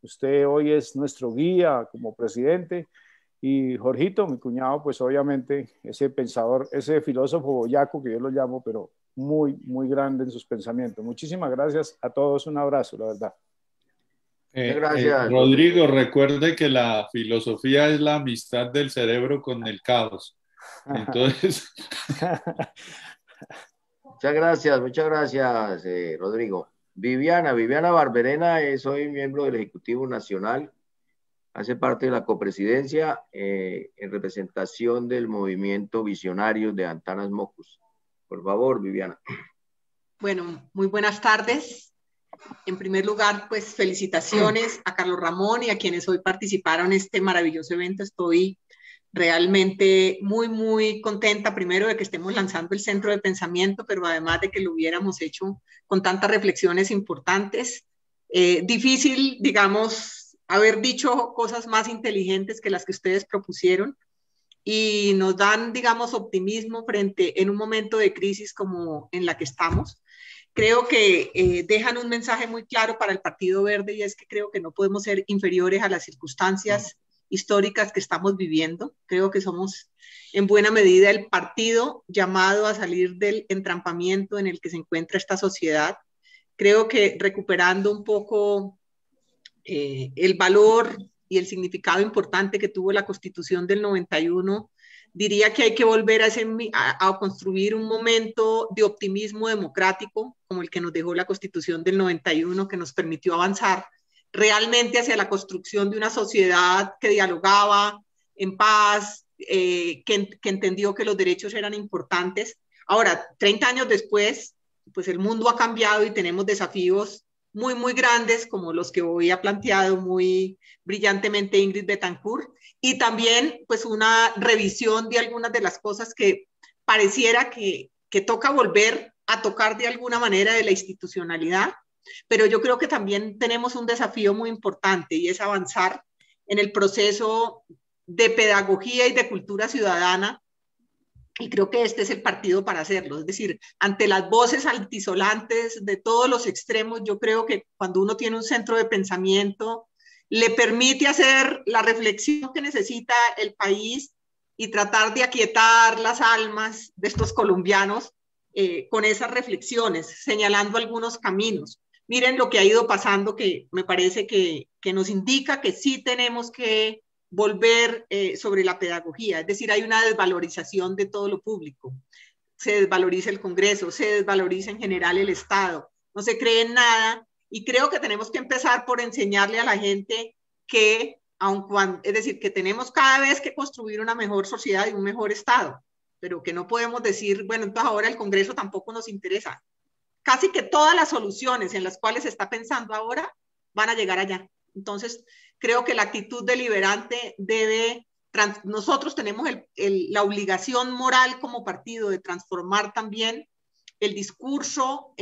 usted hoy es nuestro guía como presidente. Y Jorgito, mi cuñado, pues obviamente ese pensador, ese filósofo boyaco que yo lo llamo, pero muy, muy grande en sus pensamientos. Muchísimas gracias a todos, un abrazo, la verdad. Gracias. Rodrigo, recuerde que la filosofía es la amistad del cerebro con el caos. Entonces... Muchas gracias, Rodrigo. Viviana Barberena es hoy miembro del Ejecutivo Nacional. Hace parte de la copresidencia en representación del movimiento Visionarios de Antanas Mocus. Por favor, Viviana. Bueno, muy buenas tardes. En primer lugar, pues felicitaciones a Carlos Ramón y a quienes hoy participaron en este maravilloso evento. Estoy realmente muy, muy contenta, primero de que estemos lanzando el centro de pensamiento, pero además de que lo hubiéramos hecho con tantas reflexiones importantes. Difícil, digamos, haber dicho cosas más inteligentes que las que ustedes propusieron y nos dan, digamos, optimismo frente en un momento de crisis como en la que estamos. Creo que dejan un mensaje muy claro para el Partido Verde y es que creo que no podemos ser inferiores a las circunstancias históricas que estamos viviendo. Creo que somos en buena medida el partido llamado a salir del entrampamiento en el que se encuentra esta sociedad. Creo que recuperando un poco el valor y el significado importante que tuvo la Constitución del 91, diría que hay que volver a construir un momento de optimismo democrático como el que nos dejó la Constitución del 91, que nos permitió avanzar realmente hacia la construcción de una sociedad que dialogaba en paz, que entendió que los derechos eran importantes. Ahora, 30 años después, pues el mundo ha cambiado y tenemos desafíos muy, muy grandes, como los que hoy ha planteado muy brillantemente Ingrid Betancourt, y también pues una revisión de algunas de las cosas que pareciera que toca volver a tocar de alguna manera de la institucionalidad, pero yo creo que también tenemos un desafío muy importante y es avanzar en el proceso de pedagogía y de cultura ciudadana. Y creo que este es el partido para hacerlo. Es decir, ante las voces altisolantes de todos los extremos, yo creo que cuando uno tiene un centro de pensamiento, le permite hacer la reflexión que necesita el país y tratar de aquietar las almas de estos colombianos con esas reflexiones, señalando algunos caminos. Miren lo que ha ido pasando, que me parece que nos indica que sí tenemos que volver sobre la pedagogía, es decir, hay una desvalorización de todo lo público. Se desvaloriza el Congreso, se desvaloriza en general el Estado, no se cree en nada, y creo que tenemos que empezar por enseñarle a la gente que, es decir, que tenemos cada vez que construir una mejor sociedad y un mejor Estado, pero que no podemos decir, bueno, entonces ahora el Congreso tampoco nos interesa. Casi que todas las soluciones en las cuales se está pensando ahora van a llegar allá. Entonces, creo que la actitud deliberante debe, nosotros tenemos la obligación moral como partido de transformar también el discurso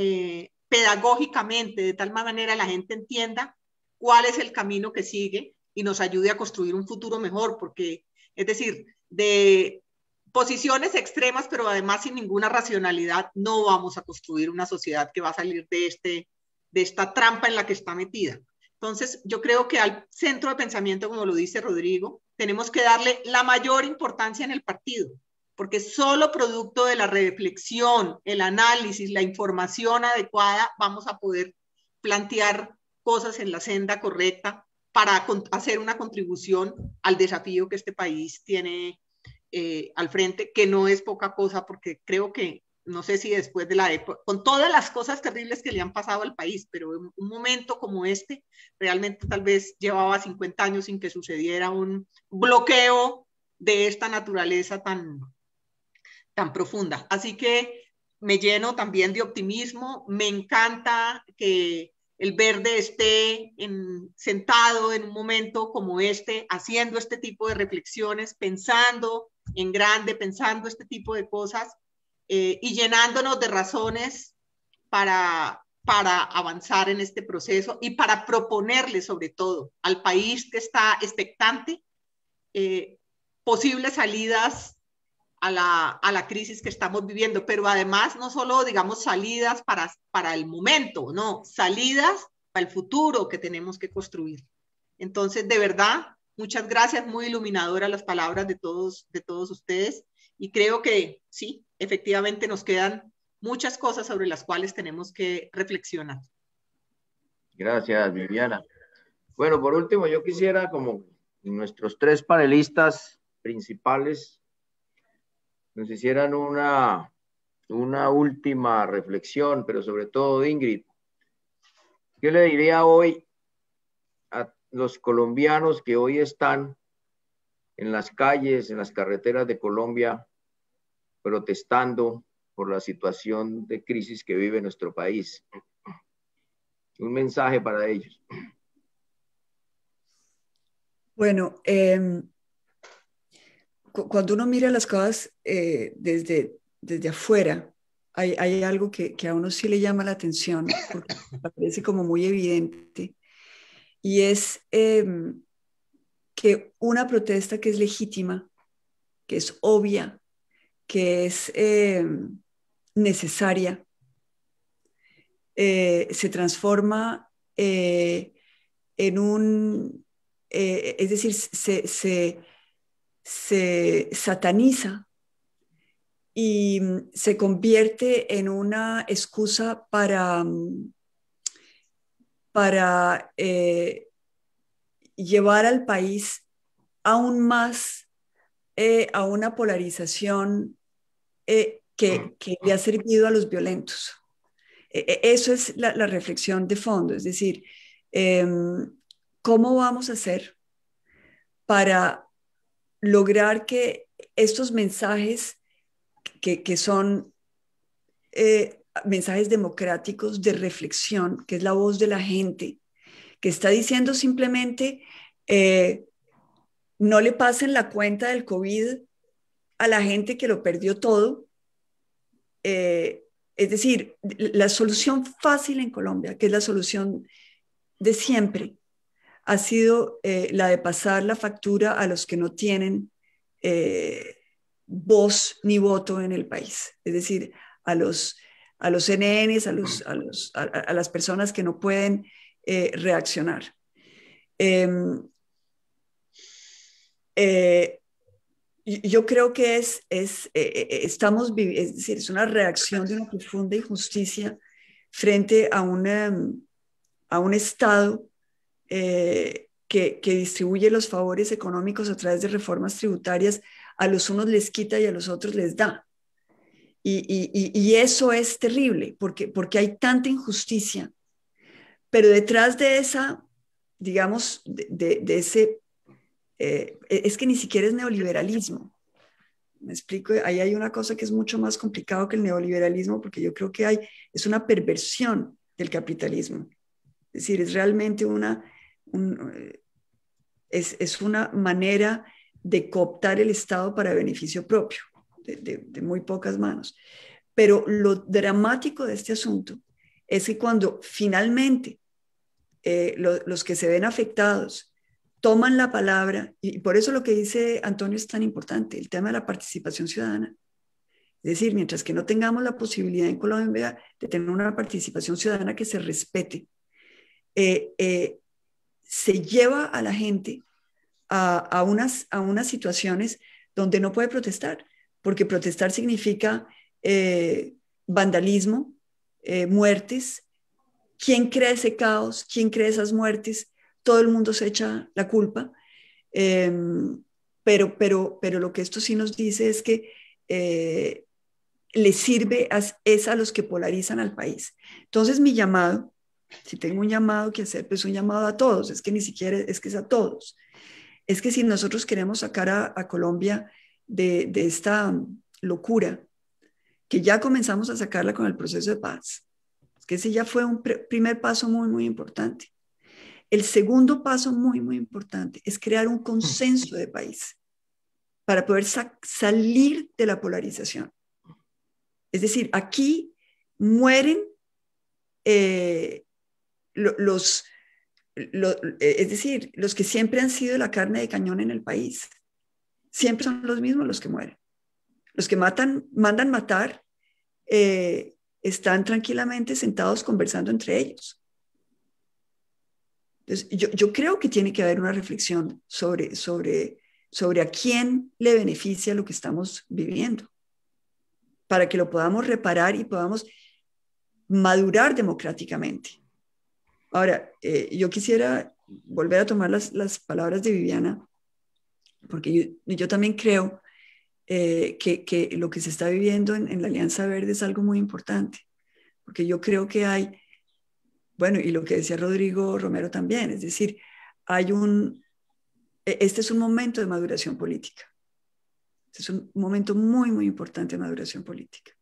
pedagógicamente, de tal manera la gente entienda cuál es el camino que sigue y nos ayude a construir un futuro mejor, porque, es decir, de posiciones extremas, pero además sin ninguna racionalidad, no vamos a construir una sociedad que va a salir de esta trampa en la que está metida. Entonces, yo creo que al centro de pensamiento, como lo dice Rodrigo, tenemos que darle la mayor importancia en el partido, porque solo producto de la reflexión, el análisis, la información adecuada, vamos a poder plantear cosas en la senda correcta para hacer una contribución al desafío que este país tiene al frente, que no es poca cosa, porque creo que, no sé si después de la época, con todas las cosas terribles que le han pasado al país, pero en un momento como este, realmente tal vez llevaba 50 años sin que sucediera un bloqueo de esta naturaleza tan profunda. Así que me lleno también de optimismo, me encanta que el Verde esté sentado en un momento como este, haciendo este tipo de reflexiones, pensando en grande, pensando este tipo de cosas y llenándonos de razones para avanzar en este proceso y para proponerle sobre todo al país que está expectante posibles salidas a la crisis que estamos viviendo, pero además no solo, digamos, salidas para el momento, no, salidas para el futuro que tenemos que construir. Entonces, de verdad, muchas gracias, muy iluminadoras las palabras de todos ustedes, y creo que sí, efectivamente nos quedan muchas cosas sobre las cuales tenemos que reflexionar. Gracias, Viviana. Bueno, por último, yo quisiera, como nuestros tres panelistas principales nos hicieran una última reflexión, pero sobre todo, Ingrid, ¿qué le diría hoy a los colombianos que hoy están en las calles, en las carreteras de Colombia, protestando por la situación de crisis que vive nuestro país? Un mensaje para ellos. Bueno, cuando uno mira las cosas desde afuera, hay algo que a uno sí le llama la atención, porque parece como muy evidente, y es que una protesta que es legítima, que es obvia, que es necesaria, se transforma en es decir, se sataniza y se convierte en una excusa para llevar al país aún más a una polarización que le ha servido a los violentos. Eso es la reflexión de fondo, es decir, ¿cómo vamos a hacer para lograr que estos mensajes que son mensajes democráticos de reflexión, que es la voz de la gente, que está diciendo simplemente no le pasen la cuenta del COVID a la gente que lo perdió todo? Es decir, la solución fácil en Colombia, que es la solución de siempre, ha sido la de pasar la factura a los que no tienen voz ni voto en el país. Es decir, a los NNs, a las personas que no pueden reaccionar. yo creo que es decir, es una reacción de una profunda injusticia frente a un Estado que distribuye los favores económicos a través de reformas tributarias. A los unos les quita y a los otros les da. Y eso es terrible, porque hay tanta injusticia. Pero detrás de esa, digamos, de ese, es que ni siquiera es neoliberalismo. Me explico, ahí hay una cosa que es mucho más complicado que el neoliberalismo, porque yo creo que es una perversión del capitalismo. Es decir, es realmente es una manera de cooptar el Estado para beneficio propio, de muy pocas manos. Pero lo dramático de este asunto es que cuando finalmente los que se ven afectados toman la palabra, y por eso lo que dice Antonio es tan importante, el tema de la participación ciudadana. Es decir, mientras que no tengamos la posibilidad en Colombia de tener una participación ciudadana que se respete, se lleva a la gente a unas situaciones donde no puede protestar, porque protestar significa vandalismo, muertes. ¿Quién crea ese caos? ¿Quién crea esas muertes? Todo el mundo se echa la culpa. Pero lo que esto sí nos dice es que le sirve es a los que polarizan al país. Entonces mi llamado, si tengo un llamado que hacer, pues un llamado a todos, es que ni siquiera es que es a todos. Es que si nosotros queremos sacar a Colombia de esta locura, que ya comenzamos a sacarla con el proceso de paz, que ese ya fue un primer paso muy, muy importante. El segundo paso muy, muy importante es crear un consenso de país para poder salir de la polarización. Es decir, aquí mueren los que siempre han sido la carne de cañón en el país. Siempre son los mismos los que mueren. Los que mandan matar, están tranquilamente sentados conversando entre ellos. Entonces, yo creo que tiene que haber una reflexión sobre a quién le beneficia lo que estamos viviendo, para que lo podamos reparar y podamos madurar democráticamente. Ahora, yo quisiera volver a tomar las palabras de Viviana, porque yo también creo que lo que se está viviendo en la Alianza Verde es algo muy importante, porque yo creo que hay, bueno, y lo que decía Rodrigo Romero también, es decir, este es un momento de maduración política. Este es un momento muy, muy importante de maduración política.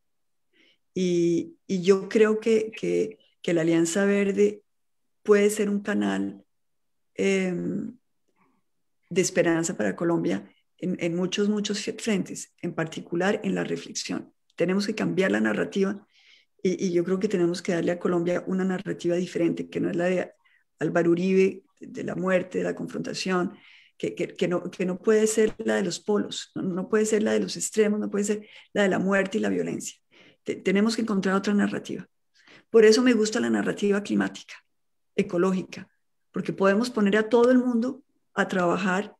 Y yo creo que la Alianza Verde puede ser un canal de esperanza para Colombia en muchos frentes, en particular en la reflexión. Tenemos que cambiar la narrativa y yo creo que tenemos que darle a Colombia una narrativa diferente, que no es la de Álvaro Uribe, de la muerte, de la confrontación, que no puede ser la de los polos, no puede ser la de los extremos, no puede ser la de la muerte y la violencia. Tenemos que encontrar otra narrativa. Por eso me gusta la narrativa climática, ecológica, porque podemos poner a todo el mundo a trabajar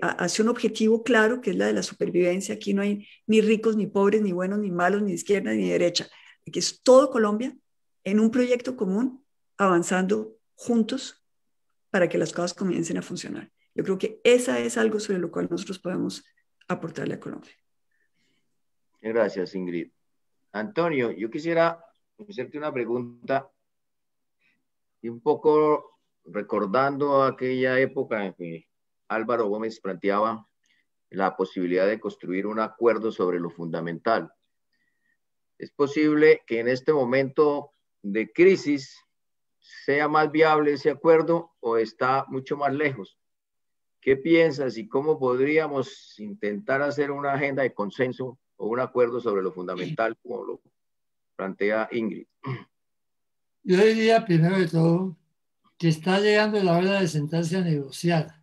hacia un objetivo claro, que es la de la supervivencia. Aquí no hay ni ricos, ni pobres, ni buenos, ni malos, ni de izquierda, ni de derecha. Aquí es todo Colombia en un proyecto común, avanzando juntos para que las cosas comiencen a funcionar. Yo creo que esa es algo sobre lo cual nosotros podemos aportarle a Colombia. Gracias, Ingrid. Antonio, yo quisiera hacerte una pregunta y un poco recordando aquella época en que Álvaro Gómez planteaba la posibilidad de construir un acuerdo sobre lo fundamental. ¿Es posible que en este momento de crisis sea más viable ese acuerdo o está mucho más lejos? ¿Qué piensas y cómo podríamos intentar hacer una agenda de consenso o un acuerdo sobre lo fundamental, como lo plantea Ingrid? Yo diría, primero de todo, que está llegando la hora de sentarse a negociar.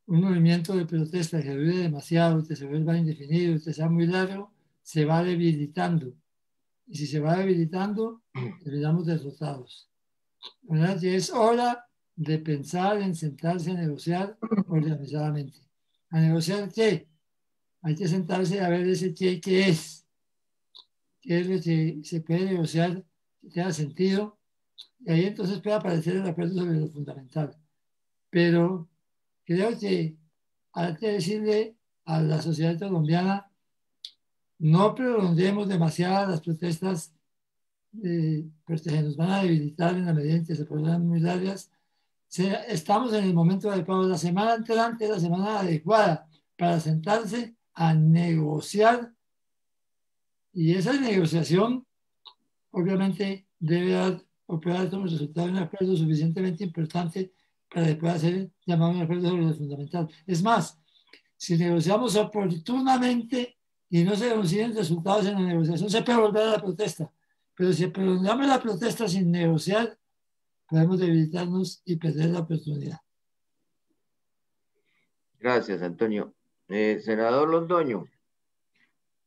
Un movimiento de protesta que dure demasiado, que se vuelva indefinido, que sea muy largo, se va debilitando. Y si se va debilitando, terminamos derrotados. ¿Verdad? Y es hora de pensar en sentarse a negociar organizadamente. ¿A negociar qué? hay que sentarse a ver ese qué es lo que se puede negociar, que tenga sentido, y ahí entonces puede aparecer el acuerdo sobre lo fundamental. Pero creo que hay que decirle a la sociedad colombiana, no prolonguemos demasiado las protestas, porque nos van a debilitar en la medida en que se pongan muy largas. Estamos en el momento adecuado. La semana entrante es la semana adecuada para sentarse a negociar, y esa negociación obviamente debe dar o puede dar como resultado un acuerdo suficientemente importante para que pueda ser llamado un acuerdo sobre lo fundamental. Es más, si negociamos oportunamente y no se consiguen resultados en la negociación, se puede volver a la protesta. Pero si prolongamos la protesta sin negociar, podemos debilitarnos y perder la oportunidad. Gracias, Antonio. Senador Londoño,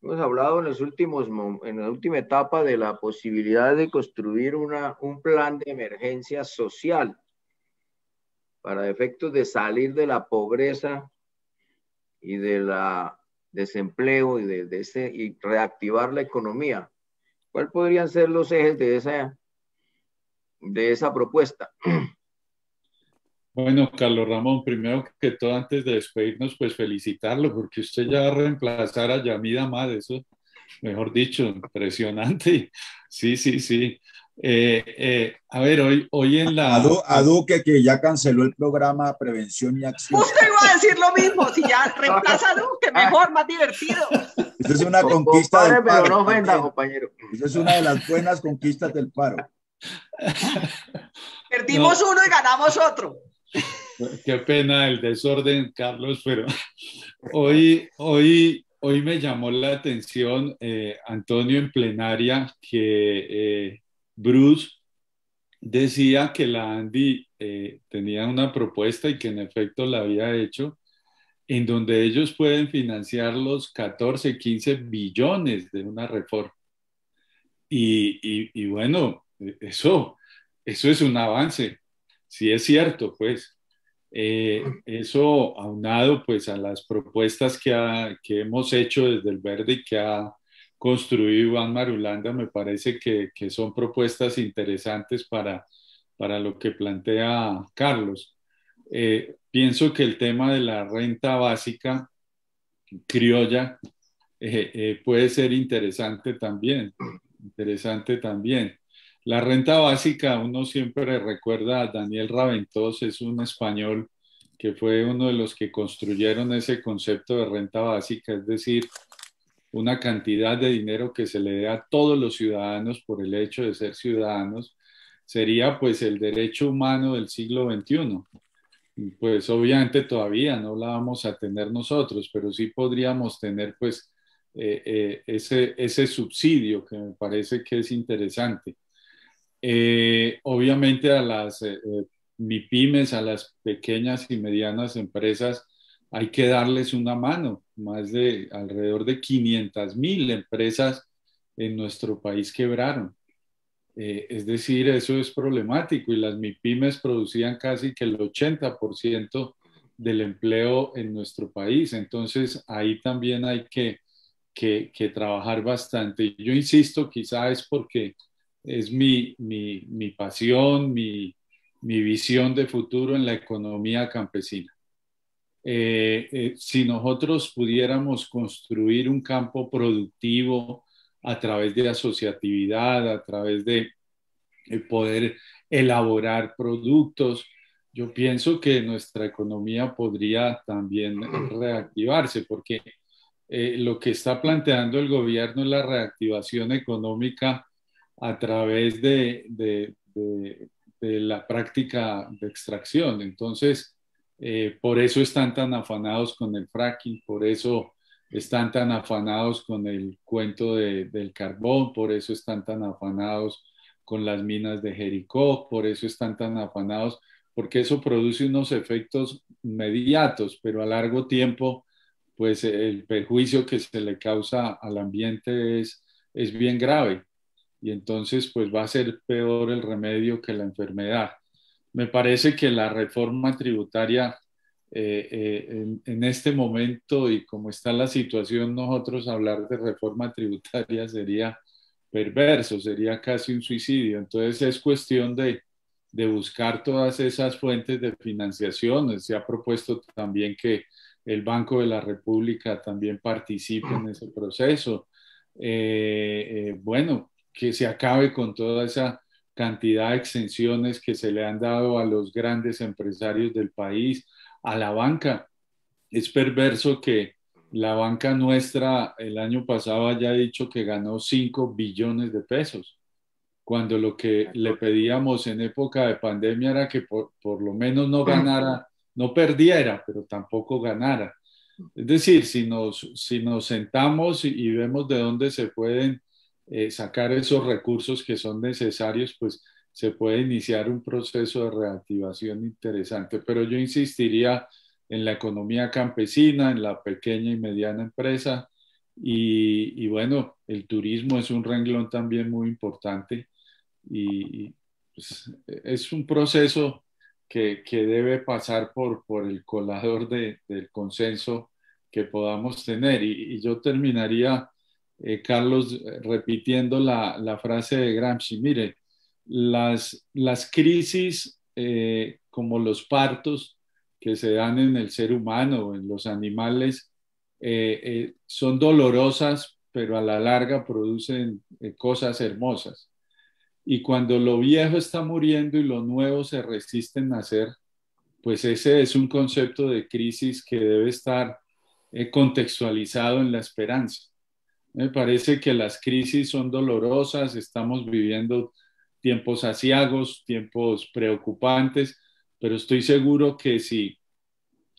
hemos hablado en la última etapa de la posibilidad de construir un plan de emergencia social para efectos de salir de la pobreza y de la desempleo y reactivar la economía. ¿Cuáles podrían ser los ejes de esa propuesta? Bueno, Carlos Ramón, primero que todo, antes de despedirnos, pues felicitarlo, porque usted ya va a reemplazar a Yamid Amad, eso, mejor dicho, impresionante. Sí, sí, sí. A ver, hoy en la... A Duque, que ya canceló el programa Prevención y Acción. Justo iba a decir lo mismo, si ya reemplaza a Duque, mejor, más divertido. Esa es una conquista del paro. Pero no ofenda, compañero. Esa es una de las buenas conquistas del paro. Perdimos uno y ganamos otro. Qué pena el desorden, Carlos, pero hoy me llamó la atención, Antonio, en plenaria, que Bruce decía que la ANDI tenía una propuesta y que en efecto la había hecho, en donde ellos pueden financiar los 14, 15 billones de una reforma. Y bueno, eso es un avance, sí es cierto, pues. Eso aunado pues a las propuestas que hemos hecho desde el Verde y que ha construido Iván Marulanda, me parece que son propuestas interesantes para lo que plantea Carlos. Pienso que el tema de la renta básica criolla puede ser interesante también. La renta básica, uno siempre recuerda a Daniel Raventós, es un español que fue uno de los que construyeron ese concepto de renta básica, es decir, una cantidad de dinero que se le dé a todos los ciudadanos por el hecho de ser ciudadanos, sería pues el derecho humano del siglo XXI. Pues obviamente todavía no la vamos a tener nosotros, pero sí podríamos tener pues ese subsidio que me parece que es interesante. Obviamente a las MIPYMES, a las pequeñas y medianas empresas, hay que darles una mano. Alrededor de 500,000 empresas en nuestro país quebraron. Es decir, eso es problemático y las MIPYMES producían casi que el 80% del empleo en nuestro país. Entonces ahí también hay que trabajar bastante. Yo insisto, quizá es porque es mi pasión, mi visión de futuro en la economía campesina. Si nosotros pudiéramos construir un campo productivo a través de asociatividad, a través de poder elaborar productos, yo pienso que nuestra economía podría también reactivarse, porque lo que está planteando el gobierno es la reactivación económica a través de la práctica de extracción. Entonces, por eso están tan afanados con el fracking, por eso están tan afanados con el cuento del carbón, por eso están tan afanados con las minas de Jericó, por eso están tan afanados, porque eso produce unos efectos inmediatos, pero a largo tiempo, pues el perjuicio que se le causa al ambiente es bien grave. Y entonces, pues va a ser peor el remedio que la enfermedad. Me parece que la reforma tributaria en este momento y como está la situación, nosotros hablar de reforma tributaria sería perverso, sería casi un suicidio. Entonces es cuestión de buscar todas esas fuentes de financiación. Se ha propuesto también que el Banco de la República también participe en ese proceso. Bueno, que se acabe con toda esa cantidad de exenciones que se le han dado a los grandes empresarios del país, a la banca. Es perverso que la banca nuestra el año pasado haya dicho que ganó 5 billones de pesos, cuando lo que le pedíamos en época de pandemia era que por lo menos no ganara, no perdiera, pero tampoco ganara. Es decir, si nos sentamos y vemos de dónde se pueden sacar esos recursos que son necesarios, pues se puede iniciar un proceso de reactivación interesante. Pero yo insistiría en la economía campesina, en la pequeña y mediana empresa, y bueno, el turismo es un renglón también muy importante, y pues, es un proceso que debe pasar por el colador del consenso que podamos tener. Y yo terminaría, Carlos, repitiendo la frase de Gramsci. Mire, las crisis como los partos que se dan en el ser humano o en los animales son dolorosas, pero a la larga producen cosas hermosas. Y cuando lo viejo está muriendo y lo nuevo se resiste en nacer, pues ese es un concepto de crisis que debe estar contextualizado en la esperanza. Me parece que las crisis son dolorosas, estamos viviendo tiempos aciagos, tiempos preocupantes, pero estoy seguro que si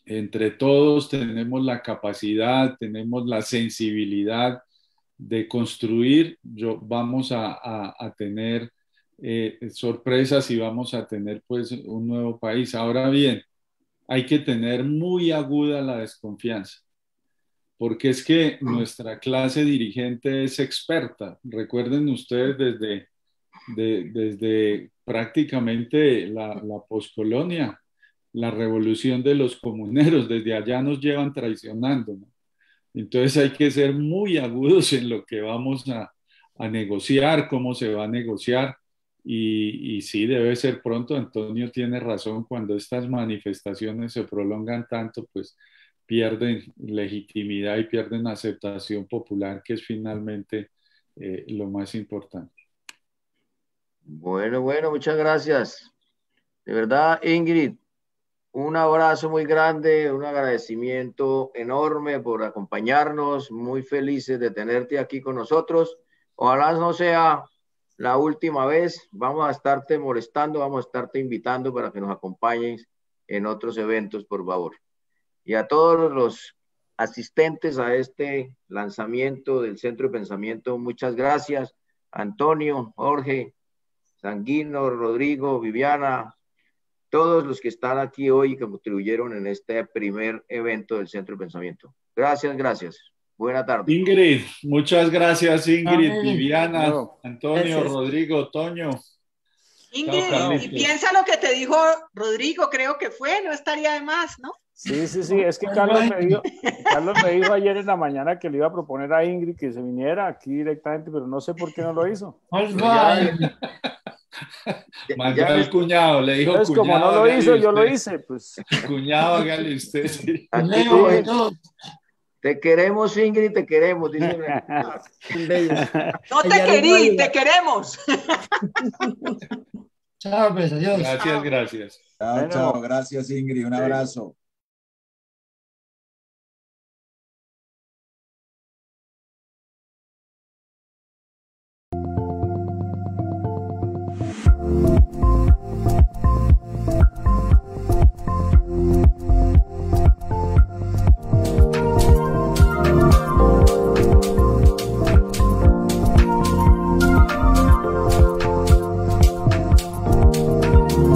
entre todos tenemos la capacidad, tenemos la sensibilidad de construir, vamos a tener sorpresas y vamos a tener pues un nuevo país. Ahora bien, hay que tener muy aguda la desconfianza, porque es que nuestra clase dirigente es experta. Recuerden ustedes desde prácticamente la poscolonia, la revolución de los comuneros, desde allá nos llevan traicionando, ¿no? Entonces hay que ser muy agudos en lo que vamos a negociar, cómo se va a negociar, y sí, debe ser pronto. Antonio tiene razón, cuando estas manifestaciones se prolongan tanto, pues pierden legitimidad y pierden aceptación popular, que es finalmente lo más importante. Bueno, muchas gracias. De verdad, Ingrid, un abrazo muy grande, un agradecimiento enorme por acompañarnos, muy felices de tenerte aquí con nosotros. Ojalá no sea la última vez, vamos a estarte molestando, vamos a estarte invitando para que nos acompañes en otros eventos, por favor. Y a todos los asistentes a este lanzamiento del Centro de Pensamiento, muchas gracias. Antonio, Jorge, Sanguino, Rodrigo, Viviana, todos los que están aquí hoy y que contribuyeron en este primer evento del Centro de Pensamiento. Gracias. Buena tarde. Ingrid, muchas gracias, Ingrid, Amén. Viviana, Antonio, Gracias. Rodrigo, Toño. Ingrid, Chao, y piensa lo que te dijo Rodrigo, creo que fue, no estaría de más, ¿no? Sí, es que Carlos me dijo ayer en la mañana que le iba a proponer a Ingrid que se viniera aquí directamente, pero no sé por qué no lo hizo. Mandó al cuñado, le dijo Entonces, cuñado. como no lo hágale hizo, yo usted. lo hice, pues. Cuñado, hágale usted. Sí. A ti, te queremos, Ingrid, te queremos. Dice. No te querí, te queremos. Chao, pues, adiós. Gracias. Chao, gracias, Ingrid, un abrazo.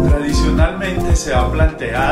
Tradicionalmente se ha planteado